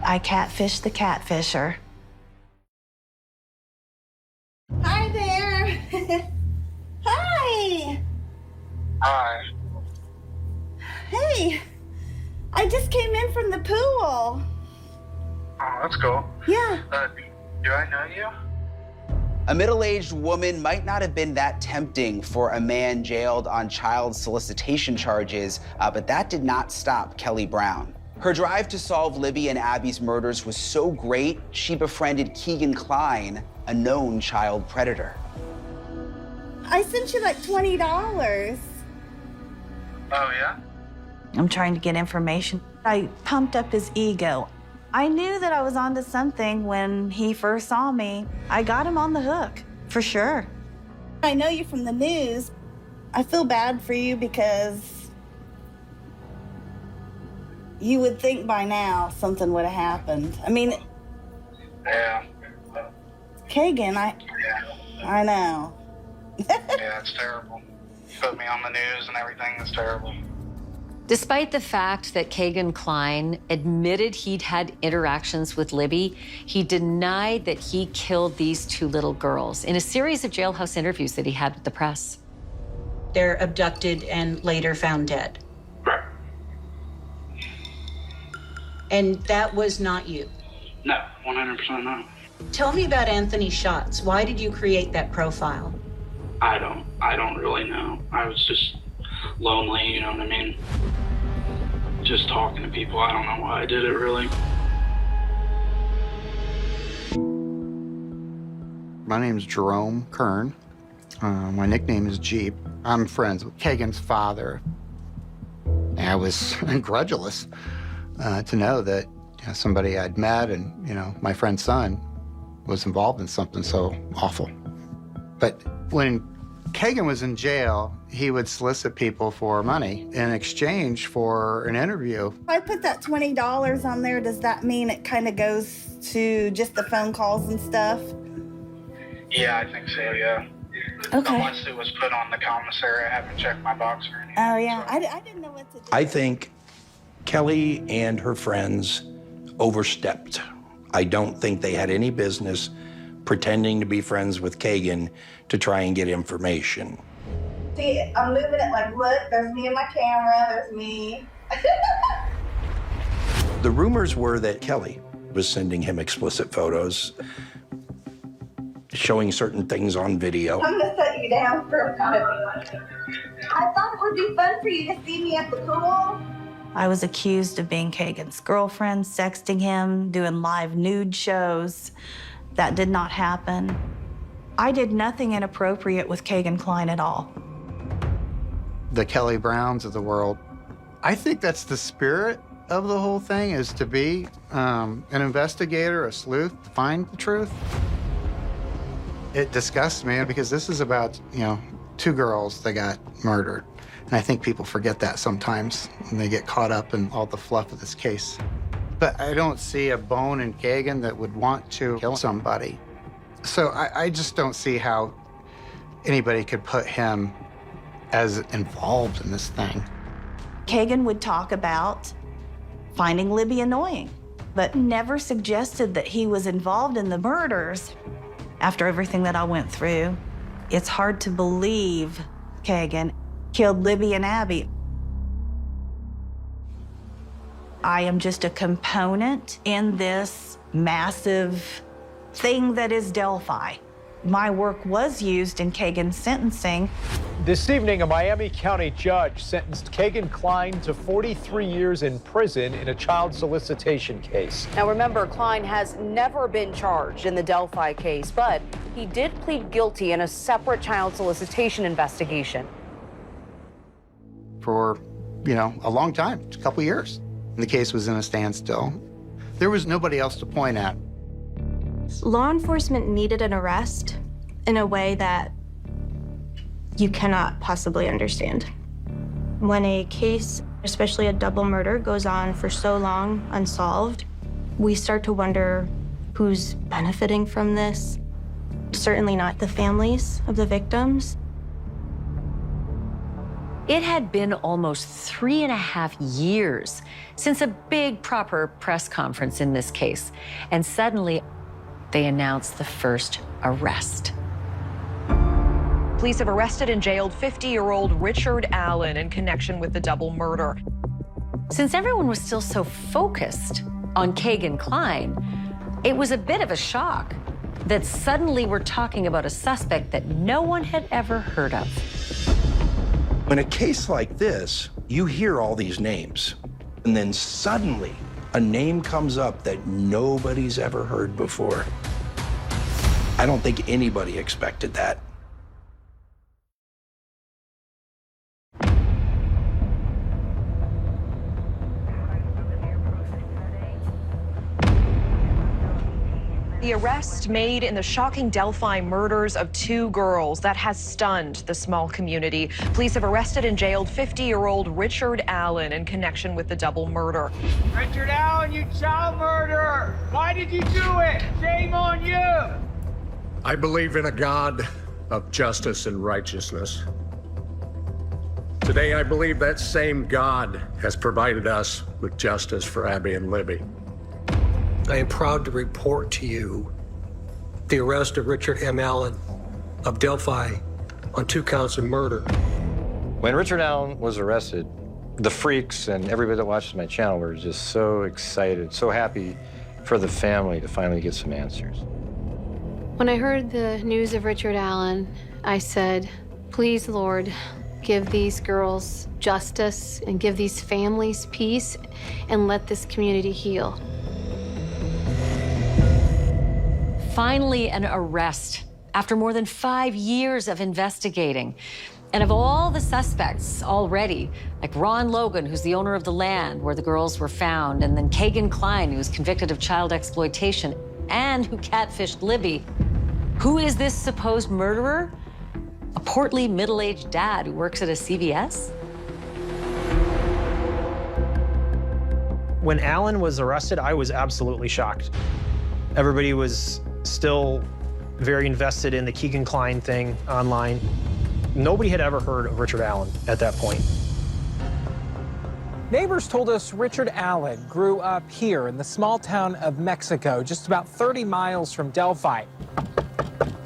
I catfished the catfisher. Hi there. Hi. Hi. Hey. I just came in from the pool. Oh, that's cool. Yeah. Do I know you? A middle-aged woman might not have been that tempting for a man jailed on child solicitation charges, but that did not stop Kelly Brown. Her drive to solve Libby and Abby's murders was so great, she befriended Keegan Klein, a known child predator. I sent you like $20. Oh, yeah? I'm trying to get information. I pumped up his ego. I knew that I was onto something when he first saw me. I got him on the hook, for sure. I know you from the news. I feel bad for you because you would think by now something would have happened. I mean, Yeah. Keegan, I know. Yeah, it's terrible. Put me on the news and everything. It's terrible. Despite the fact that Keegan Klein admitted he'd had interactions with Libby, he denied that he killed these two little girls in a series of jailhouse interviews that he had with the press. They're abducted and later found dead. Right. And that was not you. No, 100% not. Tell me about Anthony Schatz. Why did you create that profile? I don't really know. I was just lonely, you know what I mean? Just talking to people. I don't know why I did it, really. My name's Jerome Kern. My nickname is Jeep. I'm friends with Kagan's father. And I was incredulous to know that somebody I'd met and, my friend's son was involved in something so awful. But when Kagan was in jail, he would solicit people for money in exchange for an interview. If I put that $20 on there, does that mean it kind of goes to just the phone calls and stuff? Yeah, I think so, yeah. Okay. Unless it was put on the commissary, I haven't checked my box or anything. Oh, yeah. I didn't know what to do. I think Kelly and her friends overstepped. I don't think they had any business pretending to be friends with Kagan to try and get information. See, I'm moving it like, look, there's me and my camera, there's me. The rumors were that Kelly was sending him explicit photos, showing certain things on video. I'm gonna set you down for a minute. I thought it would be fun for you to see me at the pool. I was accused of being Kagan's girlfriend, sexting him, doing live nude shows. That did not happen. I did nothing inappropriate with Kagan Klein at all. The Kelly Browns of the world. I think that's the spirit of the whole thing, is to be an investigator, a sleuth, to find the truth. It disgusts me because this is about, two girls that got murdered. And I think people forget that sometimes when they get caught up in all the fluff of this case. But I don't see a bone in Kagan that would want to kill somebody. So I just don't see how anybody could put him as involved in this thing. Kagan would talk about finding Libby annoying, but never suggested that he was involved in the murders. After everything that I went through, it's hard to believe Kagan killed Libby and Abby. I am just a component in this massive thing that is Delphi. My work was used in Kagan's sentencing. This evening, a Miami County judge sentenced Kagan Klein to 43 years in prison in a child solicitation case. Now remember, Klein has never been charged in the Delphi case, but he did plead guilty in a separate child solicitation investigation. For, a long time, a couple years. And the case was in a standstill. There was nobody else to point at. Law enforcement needed an arrest in a way that you cannot possibly understand. When a case, especially a double murder, goes on for so long unsolved, we start to wonder who's benefiting from this. Certainly not the families of the victims. It had been almost 3.5 years since a big proper press conference in this case, and suddenly they announced the first arrest. Police have arrested and jailed 50-year-old Richard Allen in connection with the double murder. Since everyone was still so focused on Kagan Klein, it was a bit of a shock that suddenly we're talking about a suspect that no one had ever heard of. In a case like this, you hear all these names, and then suddenly a name comes up that nobody's ever heard before. I don't think anybody expected that. The arrest made in the shocking Delphi murders of 2 girls that has stunned the small community. Police have arrested and jailed 50-year-old Richard Allen in connection with the double murder. Richard Allen, you child murderer! Why did you do it? Shame on you! I believe in a God of justice and righteousness. Today, I believe that same God has provided us with justice for Abby and Libby. I am proud to report to you the arrest of Richard M. Allen of Delphi on 2 counts of murder. When Richard Allen was arrested, the freaks and everybody that watches my channel were just so excited, so happy for the family to finally get some answers. When I heard the news of Richard Allen, I said, please, Lord, give these girls justice and give these families peace and let this community heal. Finally, an arrest after more than 5 years of investigating. And of all the suspects already, like Ron Logan, who's the owner of the land where the girls were found, and then Kegan Kline, who was convicted of child exploitation and who catfished Libby, who is this supposed murderer? A portly, middle-aged dad who works at a CVS? When Alan was arrested, I was absolutely shocked. Everybody was still very invested in the Kegan Kline thing online. Nobody had ever heard of Richard Allen at that point. Neighbors told us Richard Allen grew up here in the small town of Mexico, just about 30 miles from Delphi.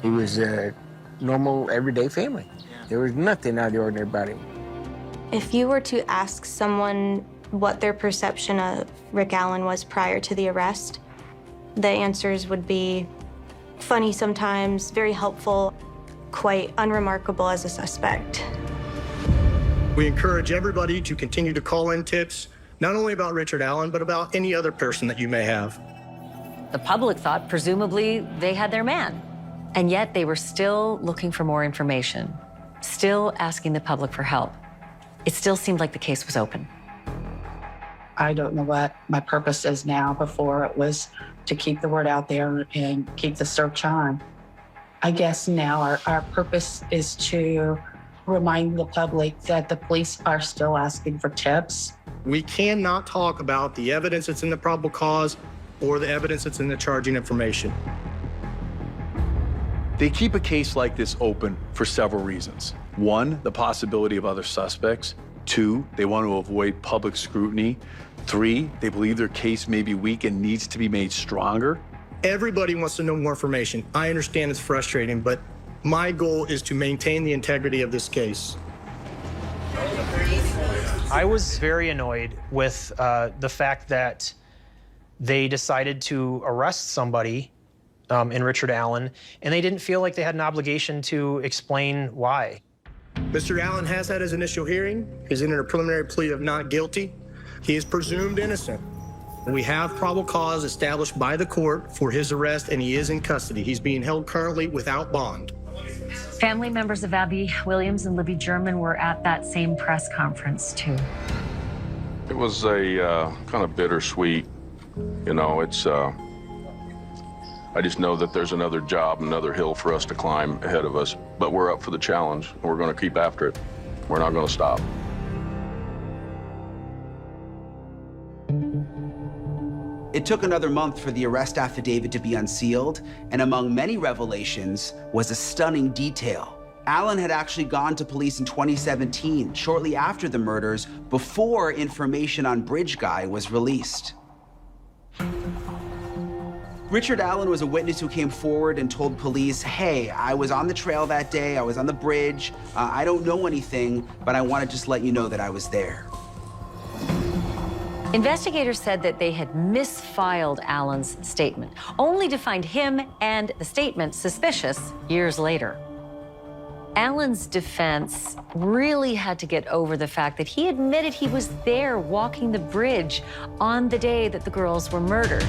He was a normal, everyday family. There was nothing out of the ordinary about him. If you were to ask someone what their perception of Rick Allen was prior to the arrest, the answers would be funny sometimes, very helpful, quite unremarkable as a suspect. We encourage everybody to continue to call in tips, not only about Richard Allen, but about any other person that you may have. The public thought presumably they had their man. And yet they were still looking for more information, still asking the public for help. It still seemed like the case was open. I don't know what my purpose is now. Before it was to keep the word out there and keep the search on. I guess now our purpose is to remind the public that the police are still asking for tips. We cannot talk about the evidence that's in the probable cause or the evidence that's in the charging information. They keep a case like this open for several reasons. One, the possibility of other suspects. Two, they want to avoid public scrutiny. Three, they believe their case may be weak and needs to be made stronger. Everybody wants to know more information. I understand it's frustrating, but my goal is to maintain the integrity of this case. I was very annoyed with the fact that they decided to arrest somebody in Richard Allen, and they didn't feel like they had an obligation to explain why. Mr. Allen has had his initial hearing. He's entered a preliminary plea of not guilty. He is presumed innocent. We have probable cause established by the court for his arrest, and he is in custody. He's being held currently without bond. Family members of Abby Williams and Libby German were at that same press conference, too. It was a kind of bittersweet, you know, it's, I just know that there's another job, another hill for us to climb ahead of us, but we're up for the challenge, and we're going to keep after it. We're not going to stop. It took another month for the arrest affidavit to be unsealed, and among many revelations was a stunning detail. Allen had actually gone to police in 2017, shortly after the murders, before information on Bridge Guy was released. Richard Allen was a witness who came forward and told police, hey, I was on the trail that day, I was on the bridge, I don't know anything, but I want to just let you know that I was there. Investigators said that they had misfiled Allen's statement, only to find him and the statement suspicious years later. Allen's defense really had to get over the fact that he admitted he was there walking the bridge on the day that the girls were murdered.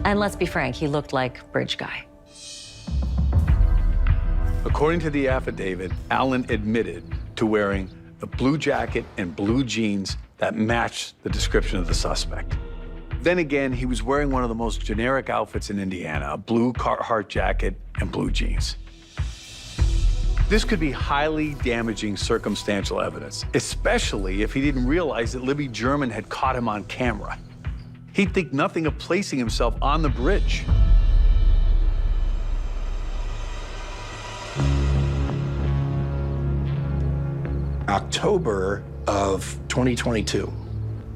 And let's be frank, he looked like Bridge Guy. According to the affidavit, Allen admitted to wearing the blue jacket and blue jeans that matched the description of the suspect. Then again, he was wearing one of the most generic outfits in Indiana, a blue Carhartt jacket and blue jeans. This could be highly damaging circumstantial evidence, especially if he didn't realize that Libby German had caught him on camera. He'd think nothing of placing himself on the bridge. October of 2022.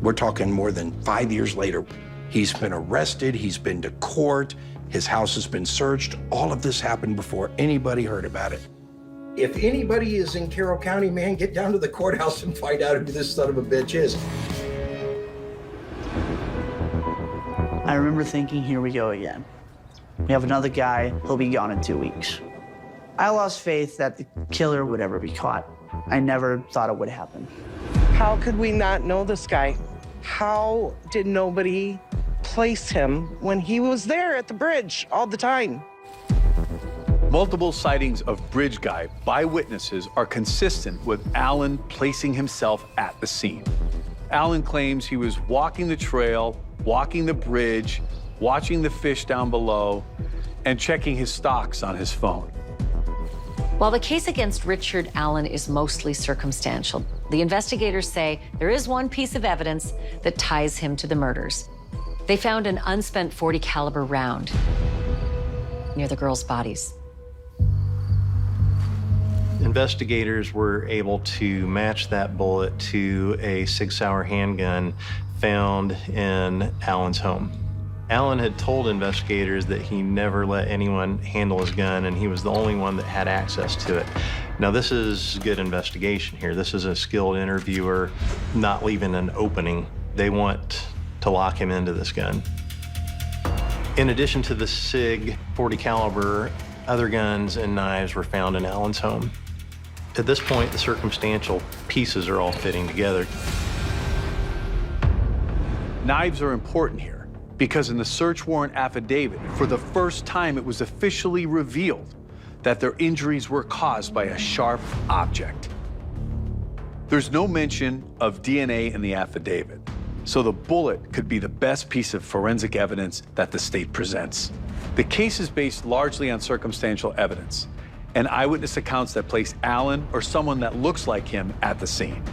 We're talking more than 5 years later. He's been arrested, he's been to court, his house has been searched. All of this happened before anybody heard about it. If anybody is in Carroll County, man, get down to the courthouse and find out who this son of a bitch is. I remember thinking, here we go again. We have another guy, he'll be gone in 2 weeks. I lost faith that the killer would ever be caught. I never thought it would happen. How could we not know this guy? How did nobody place him when he was there at the bridge all the time? multiple sightings of Bridge Guy by witnesses are consistent with Allen placing himself at the scene. Allen claims he was walking the trail, walking the bridge, watching the fish down below, and checking his stocks on his phone. While the case against Richard Allen is mostly circumstantial, the investigators say there is one piece of evidence that ties him to the murders. They found an unspent .40 caliber round near the girls' bodies. Investigators were able to match that bullet to a 6-hour handgun found in Allen's home. Allen had told investigators that he never let anyone handle his gun, and he was the only one that had access to it. Now, this is good investigation here. This is a skilled interviewer not leaving an opening. They want to lock him into this gun. In addition to the SIG .40 caliber, other guns and knives were found in Allen's home. At this point, the circumstantial pieces are all fitting together. Knives are important here because in the search warrant affidavit, for the first time, it was officially revealed that their injuries were caused by a sharp object. There's no mention of DNA in the affidavit, so the bullet could be the best piece of forensic evidence that the state presents. The case is based largely on circumstantial evidence and eyewitness accounts that place Allen or someone that looks like him at the scene.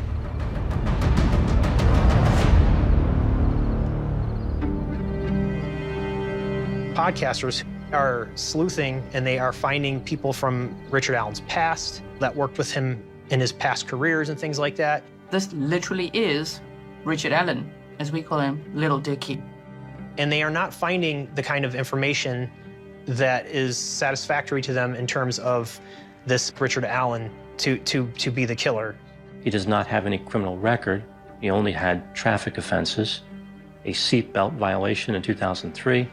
Podcasters are sleuthing and they are finding people from Richard Allen's past that worked with him in his past careers and things like that. This literally is Richard Allen, as we call him, Little Dicky. And they are not finding the kind of information that is satisfactory to them in terms of this Richard Allen to be the killer. He does not have any criminal record. He only had traffic offenses, a seatbelt violation in 2003,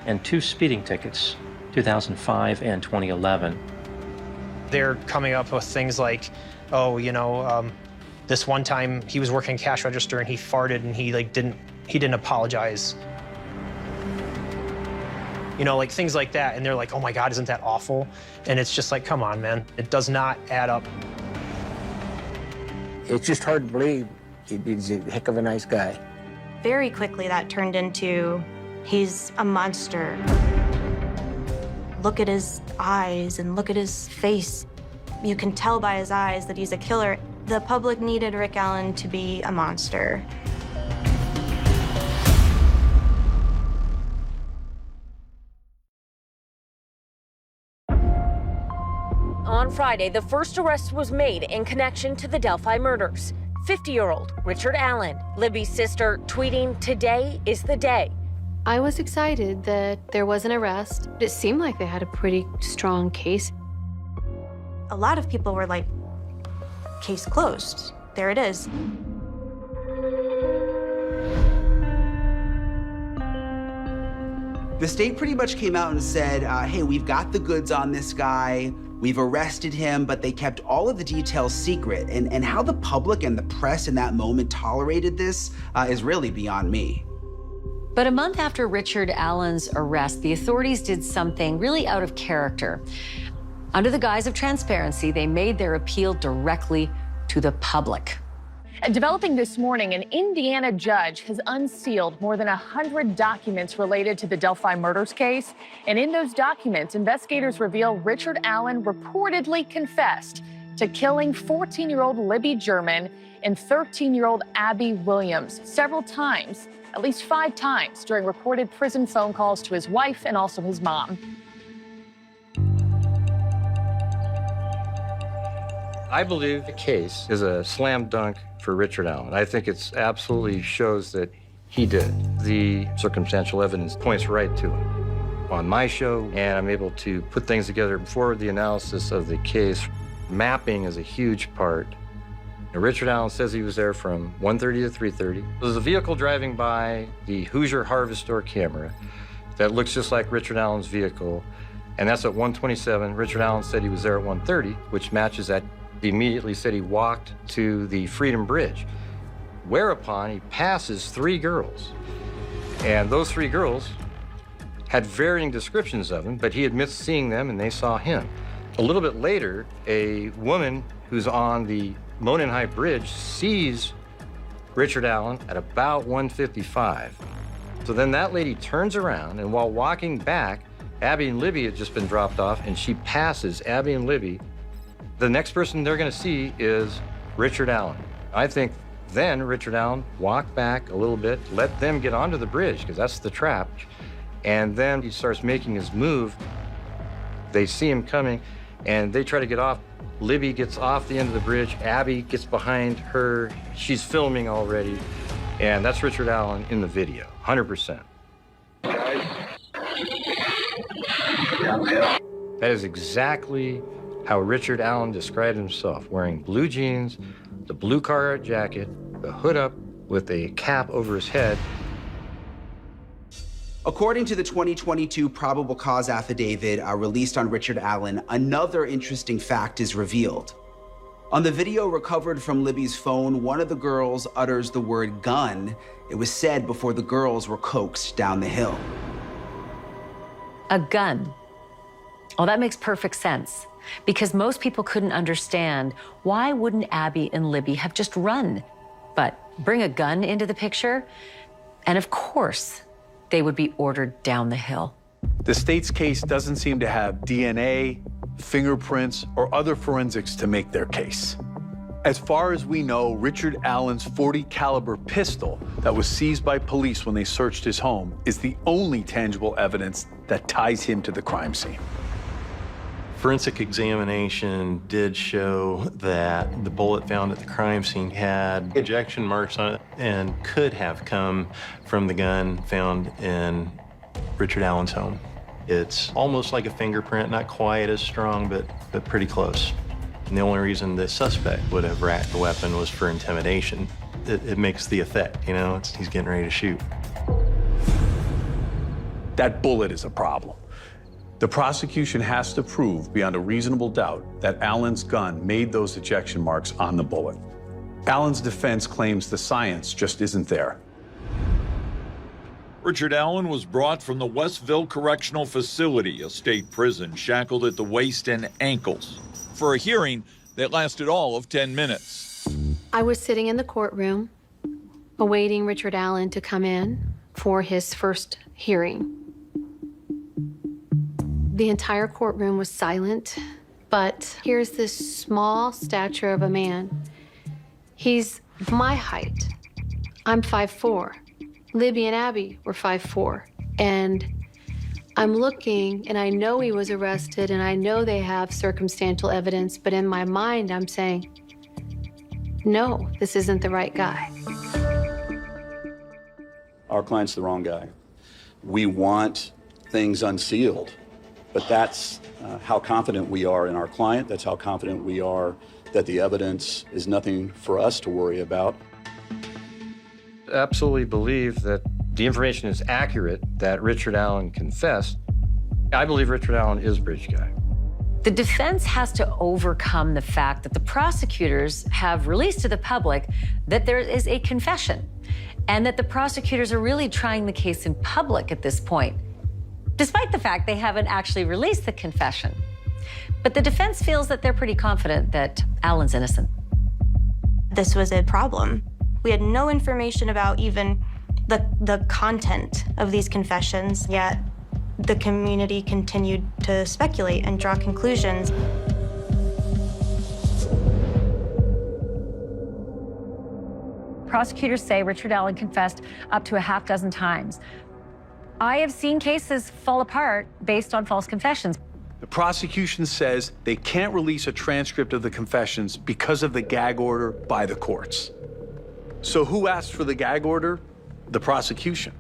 and 2 speeding tickets, 2005 and 2011. They're coming up with things like, oh, you know, this one time he was working cash register and he farted and he didn't apologize. You know, like things like that. And they're like, oh my God, isn't that awful? And it's just like, come on, man. It does not add up. It's just hard to believe he's a heck of a nice guy. Very quickly, that turned into, he's a monster. Look at his eyes and look at his face. You can tell by his eyes that he's a killer. The public needed Rick Allen to be a monster. On Friday, the first arrest was made in connection to the Delphi murders. 50-year-old Richard Allen, Libby's sister, tweeting, "Today is the day." I was excited that there was an arrest. It seemed like they had a pretty strong case. A lot of people were like, case closed. There it is. The state pretty much came out and said, hey, we've got the goods on this guy. We've arrested him, but they kept all of the details secret. And how the public and the press in that moment tolerated this is really beyond me. But a month after Richard Allen's arrest, the authorities did something really out of character. Under the guise of transparency, they made their appeal directly to the public. Developing this morning, an Indiana judge has unsealed more than 100 documents related to the Delphi murders case. And in those documents, investigators reveal Richard Allen reportedly confessed to killing 14-year-old Libby German and 13-year-old Abby Williams several times, at least 5 times, during reported prison phone calls to his wife and also his mom. I believe the case is a slam dunk for Richard Allen. I think it absolutely shows that he did it. The circumstantial evidence points right to him. On my show, and I'm able to put things together before the analysis of the case. Mapping is a huge part. Richard Allen says he was there from 1:30 to 3:30. There's a vehicle driving by the Hoosier Harvest Store camera that looks just like Richard Allen's vehicle, and that's at 1:27. Richard Allen said he was there at 1:30, which matches that. He immediately said he walked to the Freedom Bridge, whereupon he passes 3 girls. And those 3 girls had varying descriptions of him, but he admits seeing them and they saw him. A little bit later, a woman who's on the Monon High Bridge sees Richard Allen at about 1:55. So then that lady turns around, and while walking back, Abby and Libby had just been dropped off, and she passes Abby and Libby. The next person they're gonna see is Richard Allen. I think then Richard Allen walked back a little bit, let them get onto the bridge, because that's the trap, and then he starts making his move. They see him coming, and they try to get off. Libby gets off the end of the bridge. Abby gets behind her. She's filming already, and that's Richard Allen in the video, 100%. That is exactly how Richard Allen described himself, wearing blue jeans, the blue Carhartt jacket, the hood up with a cap over his head. According to the 2022 probable cause affidavit released on Richard Allen, another interesting fact is revealed. On the video recovered from Libby's phone, one of the girls utters the word gun. It was said before the girls were coaxed down the hill. A gun. Oh, that makes perfect sense. Because most people couldn't understand why wouldn't Abby and Libby have just run? But bring a gun into the picture, and of course, they would be ordered down the hill. The state's case doesn't seem to have DNA, fingerprints, or other forensics to make their case. As far as we know, Richard Allen's .40 caliber pistol that was seized by police when they searched his home is the only tangible evidence that ties him to the crime scene. Forensic examination did show that the bullet found at the crime scene had ejection marks on it and could have come from the gun found in Richard Allen's home. It's almost like a fingerprint, not quite as strong, but pretty close. And the only reason the suspect would have racked the weapon was for intimidation. It makes the effect, you know, he's getting ready to shoot. That bullet is a problem. The prosecution has to prove beyond a reasonable doubt that Allen's gun made those ejection marks on the bullet. Allen's defense claims the science just isn't there. Richard Allen was brought from the Westville Correctional Facility, a state prison, shackled at the waist and ankles, for a hearing that lasted all of 10 minutes. I was sitting in the courtroom awaiting Richard Allen to come in for his first hearing. The entire courtroom was silent, but here's this small stature of a man. He's my height. I'm 5'4". Libby and Abby were 5'4". And I'm looking, and I know he was arrested, and I know they have circumstantial evidence, but in my mind, I'm saying, no, this isn't the right guy. Our client's the wrong guy. We want things unsealed. But that's how confident we are in our client. That's how confident we are that the evidence is nothing for us to worry about. Absolutely believe that the information is accurate, that Richard Allen confessed. I believe Richard Allen is Bridge Guy. The defense has to overcome the fact that the prosecutors have released to the public that there is a confession, and that the prosecutors are really trying the case in public at this point, despite the fact they haven't actually released the confession. But the defense feels that they're pretty confident that Allen's innocent. This was a problem. We had no information about even the content of these confessions, yet the community continued to speculate and draw conclusions. Prosecutors say Richard Allen confessed up to a half dozen times. I have seen cases fall apart based on false confessions. The prosecution says they can't release a transcript of the confessions because of the gag order by the courts. So who asked for the gag order? The prosecution.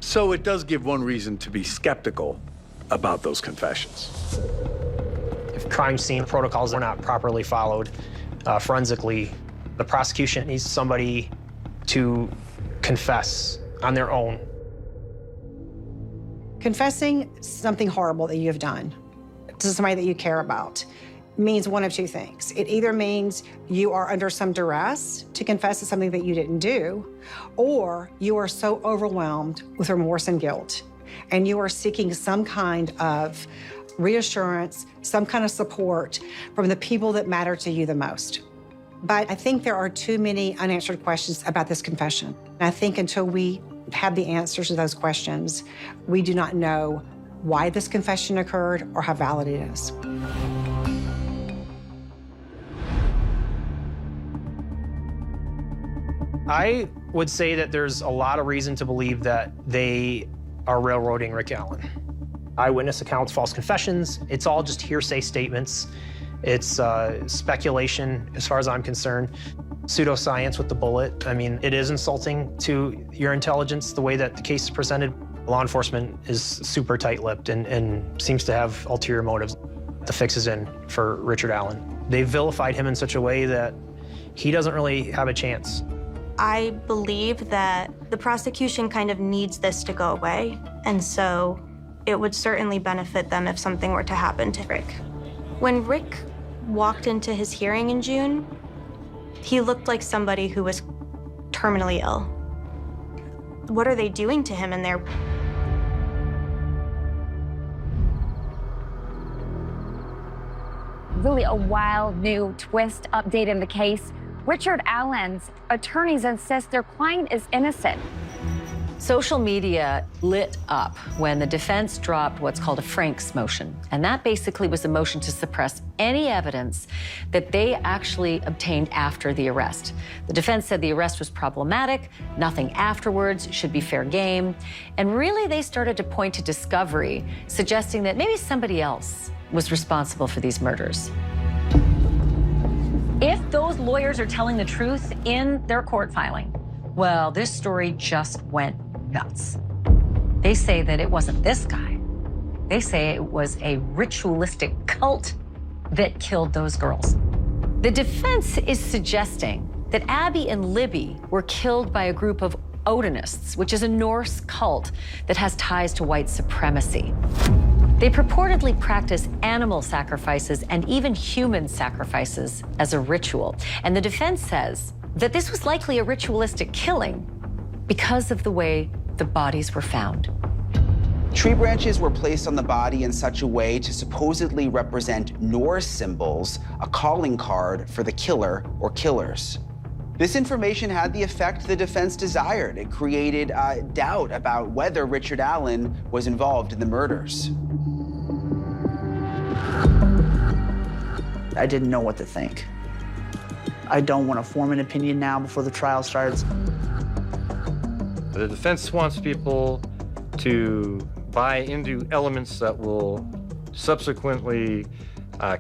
So it does give one reason to be skeptical about those confessions. If crime scene protocols are not properly followed forensically, the prosecution needs somebody to confess on their own. Confessing something horrible that you have done to somebody that you care about means one of two things. It either means you are under some duress to confess to something that you didn't do, or you are so overwhelmed with remorse and guilt and you are seeking some kind of reassurance, some kind of support from the people that matter to you the most. But I think there are too many unanswered questions about this confession. And I think until we have the answers to those questions, we do not know why this confession occurred or how valid it is. I would say that there's a lot of reason to believe that they are railroading Rick Allen. Eyewitness accounts, false confessions, it's all just hearsay statements. It's speculation, as far as I'm concerned. Pseudoscience with the bullet. I mean, it is insulting to your intelligence, the way that the case is presented. Law enforcement is super tight-lipped and seems to have ulterior motives. The fix is in for Richard Allen. They vilified him in such a way that he doesn't really have a chance. I believe that the prosecution kind of needs this to go away, and so it would certainly benefit them if something were to happen to Rick. When Rick walked into his hearing in June, he looked like somebody who was terminally ill. What are they doing to him in there? Really a wild new twist update in the case. Richard Allen's attorneys insist their client is innocent. Social media lit up when the defense dropped what's called a Frank's motion. And that basically was a motion to suppress any evidence that they actually obtained after the arrest. The defense said the arrest was problematic, nothing afterwards should be fair game. And really, they started to point to discovery, suggesting that maybe somebody else was responsible for these murders. If those lawyers are telling the truth in their court filing, well, this story just went nuts. They say that it wasn't this guy. They say it was a ritualistic cult that killed those girls. The defense is suggesting that Abby and Libby were killed by a group of Odinists, which is a Norse cult that has ties to white supremacy. They purportedly practice animal sacrifices and even human sacrifices as a ritual. And the defense says that this was likely a ritualistic killing because of the way the bodies were found. Tree branches were placed on the body in such a way to supposedly represent Norse symbols, a calling card for the killer or killers. This information had the effect the defense desired. It created doubt about whether Richard Allen was involved in the murders. I didn't know what to think. I don't want to form an opinion now before the trial starts. The defense wants people to buy into elements that will subsequently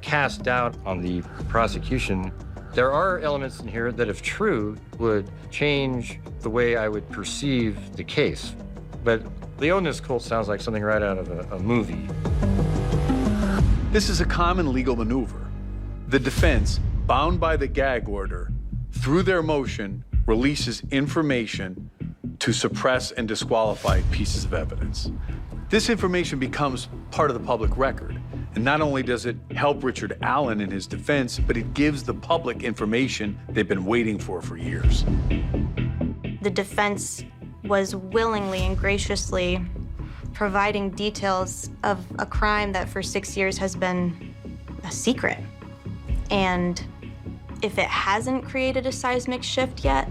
cast doubt on the prosecution. There are elements in here that, if true, would change the way I would perceive the case. But the Odinist cult sounds like something right out of a movie. This is a common legal maneuver. The defense, bound by the gag order, through their motion, releases information to suppress and disqualify pieces of evidence. This information becomes part of the public record. And not only does it help Richard Allen in his defense, but it gives the public information they've been waiting for years. The defense was willingly and graciously providing details of a crime that for 6 years has been a secret. And if it hasn't created a seismic shift yet,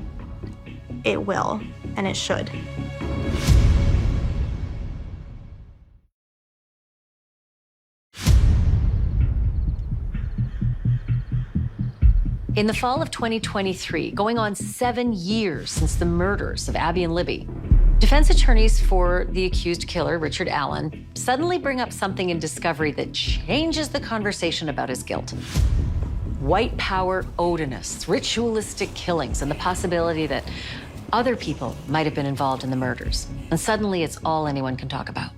it will, and it should. In the fall of 2023, going on 7 years since the murders of Abby and Libby, defense attorneys for the accused killer, Richard Allen, suddenly bring up something in discovery that changes the conversation about his guilt. White power Odinists, ritualistic killings, and the possibility that other people might have been involved in the murders. And suddenly it's all anyone can talk about.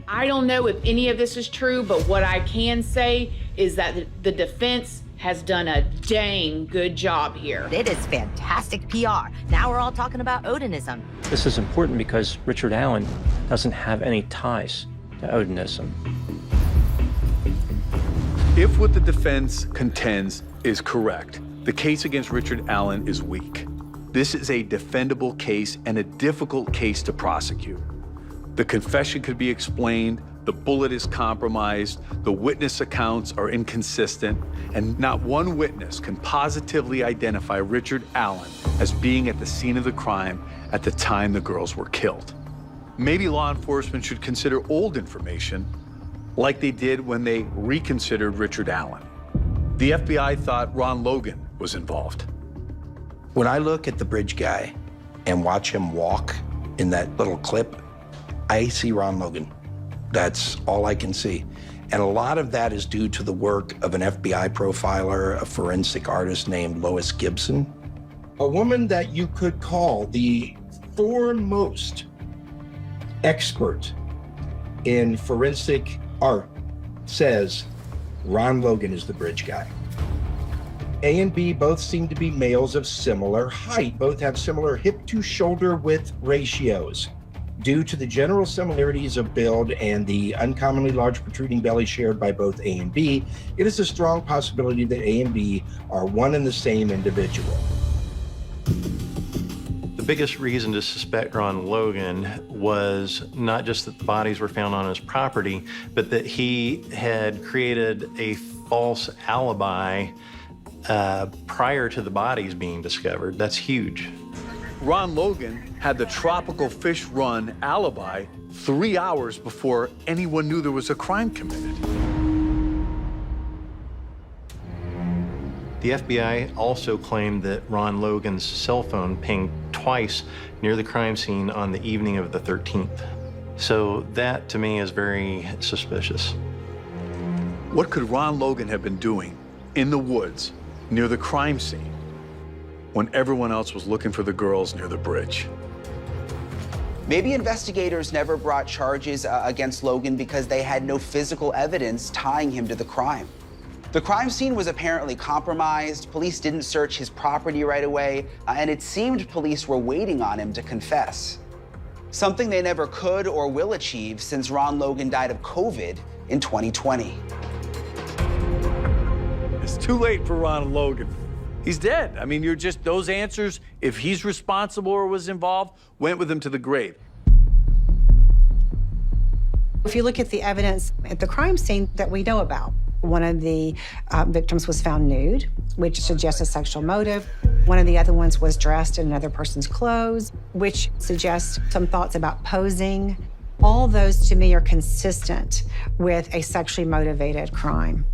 I don't know if any of this is true, but what I can say is that the defense has done a dang good job here. It is fantastic PR. Now we're all talking about Odinism. This is important because Richard Allen doesn't have any ties to Odinism. If what the defense contends is correct, the case against Richard Allen is weak. This is a defendable case and a difficult case to prosecute. The confession could be explained, the bullet is compromised, the witness accounts are inconsistent, and not one witness can positively identify Richard Allen as being at the scene of the crime at the time the girls were killed. Maybe law enforcement should consider old information like they did when they reconsidered Richard Allen. The FBI thought Ron Logan was involved. When I look at the bridge guy and watch him walk in that little clip, I see Ron Logan. That's all I can see. And a lot of that is due to the work of an FBI profiler, a forensic artist named Lois Gibson. A woman that you could call the foremost expert in forensic art says Ron Logan is the bridge guy. A and B both seem to be males of similar height, both have similar hip to shoulder width ratios. Due to the general similarities of build and the uncommonly large protruding belly shared by both A and B, it is a strong possibility that A and B are one and the same individual. The biggest reason to suspect Ron Logan was not just that the bodies were found on his property, but that he had created a false alibi prior to the bodies being discovered. That's huge. Ron Logan had the tropical fish run alibi 3 hours before anyone knew there was a crime committed. The FBI also claimed that Ron Logan's cell phone pinged twice near the crime scene on the evening of the 13th. So that, to me, is very suspicious. What could Ron Logan have been doing in the woods near the crime scene when everyone else was looking for the girls near the bridge? Maybe investigators never brought charges against Logan because they had no physical evidence tying him to the crime. The crime scene was apparently compromised, police didn't search his property right away, and it seemed police were waiting on him to confess. Something they never could or will achieve since Ron Logan died of COVID in 2020. It's too late for Ron Logan. He's dead. I mean, those answers, if he's responsible or was involved, went with him to the grave. If you look at the evidence at the crime scene that we know about, one of the victims was found nude, which suggests a sexual motive. One of the other ones was dressed in another person's clothes, which suggests some thoughts about posing. All those, to me, are consistent with a sexually motivated crime.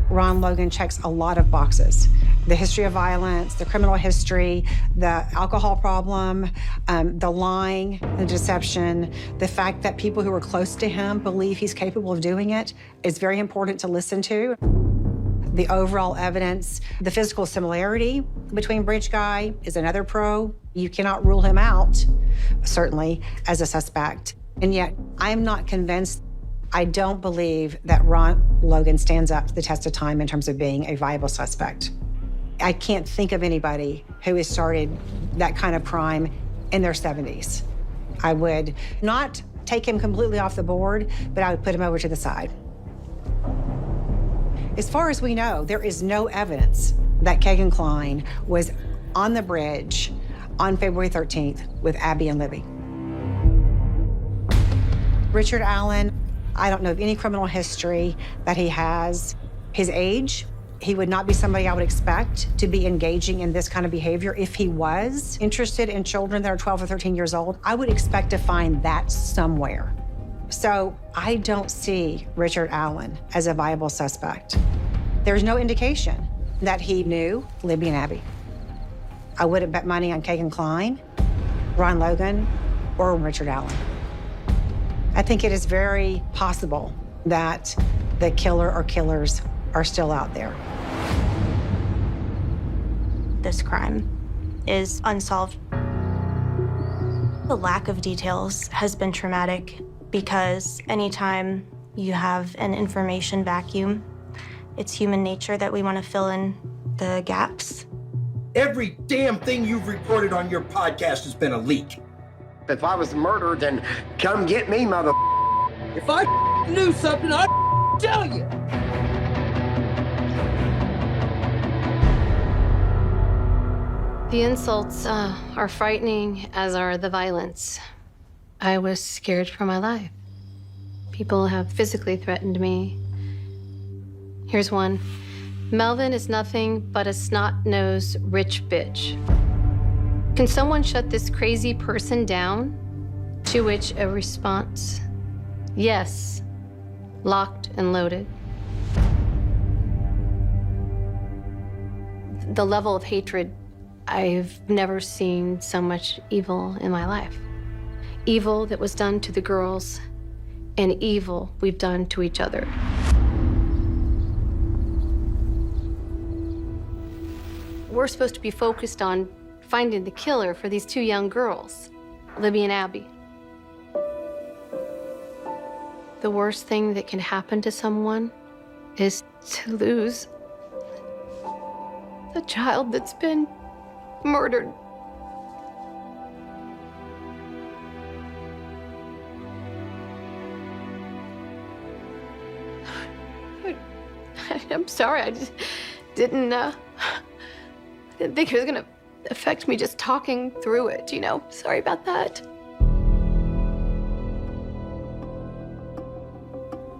Ron Logan checks a lot of boxes. The history of violence, the criminal history, the alcohol problem, the lying, the deception, the fact that people who are close to him believe he's capable of doing it is very important to listen to. The overall evidence, the physical similarity between Bridge Guy is another pro. You cannot rule him out, certainly, as a suspect. And yet, I'm not convinced. I don't believe that Ron Logan stands up to the test of time in terms of being a viable suspect. I can't think of anybody who has started that kind of crime in their 70s. I would not take him completely off the board, but I would put him over to the side. As far as we know, there is no evidence that Kegan Kline was on the bridge on February 13th with Abby and Libby. Richard Allen, I don't know of any criminal history that he has. His age, he would not be somebody I would expect to be engaging in this kind of behavior. If he was interested in children that are 12 or 13 years old, I would expect to find that somewhere. So I don't see Richard Allen as a viable suspect. There's no indication that he knew Libby and Abby. I wouldn't bet money on Kegan Kline, Ron Logan, or Richard Allen. I think it is very possible that the killer or killers are still out there. This crime is unsolved. The lack of details has been traumatic because anytime you have an information vacuum, it's human nature that we want to fill in the gaps. Every damn thing you've reported on your podcast has been a leak. If I was the murderer, then come get me, mother. If I knew something, I'd tell you. The insults are frightening, as are the violence. I was scared for my life. People have physically threatened me. Here's one. Melvin is nothing but a snot-nosed rich bitch. Can someone shut this crazy person down? To which a response, yes, locked and loaded. The level of hatred, I've never seen so much evil in my life. Evil that was done to the girls, and evil we've done to each other. We're supposed to be focused on finding the killer for these two young girls, Libby and Abby. The worst thing that can happen to someone is to lose the child that's been murdered. I'm sorry, I just didn't think it was gonna affect me just talking through it, you know? Sorry about that.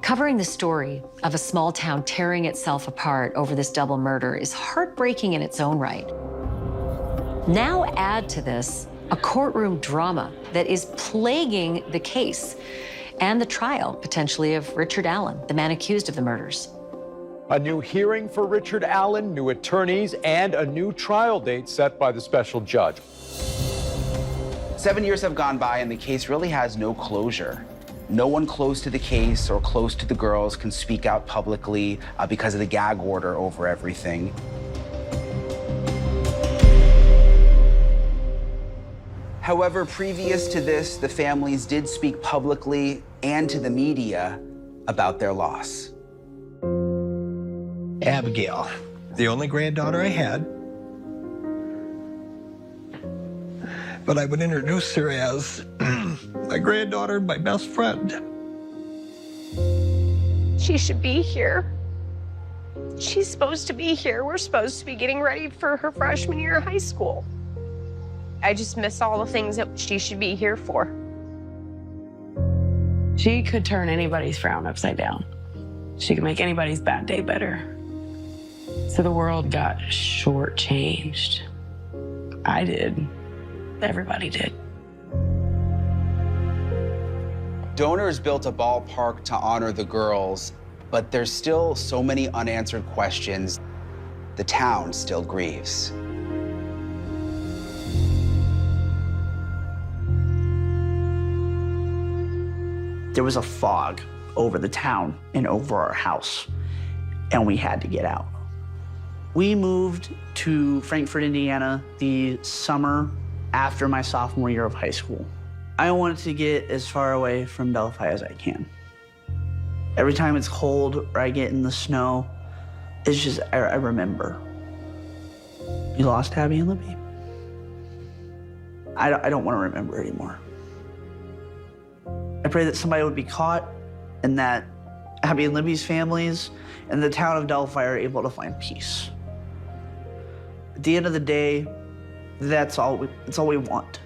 Covering the story of a small town tearing itself apart over this double murder is heartbreaking in its own right. Now add to this a courtroom drama that is plaguing the case and the trial, potentially, of Richard Allen, the man accused of the murders. A new hearing for Richard Allen, new attorneys, and a new trial date set by the special judge. 7 years have gone by and the case really has no closure. No one close to the case or close to the girls can speak out publicly because of the gag order over everything. However, previous to this, the families did speak publicly and to the media about their loss. Abigail, the only granddaughter I had, but I would introduce her as my granddaughter, my best friend. She should be here. She's supposed to be here. We're supposed to be getting ready for her freshman year of high school. I just miss all the things that she should be here for. She could turn anybody's frown upside down. She could make anybody's bad day better. So the world got shortchanged. I did. Everybody did. Donors built a ballpark to honor the girls, but there's still so many unanswered questions. The town still grieves. There was a fog over the town and over our house, and we had to get out. We moved to Frankfort, Indiana the summer after my sophomore year of high school. I wanted to get as far away from Delphi as I can. Every time it's cold or I get in the snow, it's just, I remember. You lost Abby and Libby? I don't want to remember anymore. I pray that somebody would be caught and that Abby and Libby's families and the town of Delphi are able to find peace. At the end of the day, that's all we want.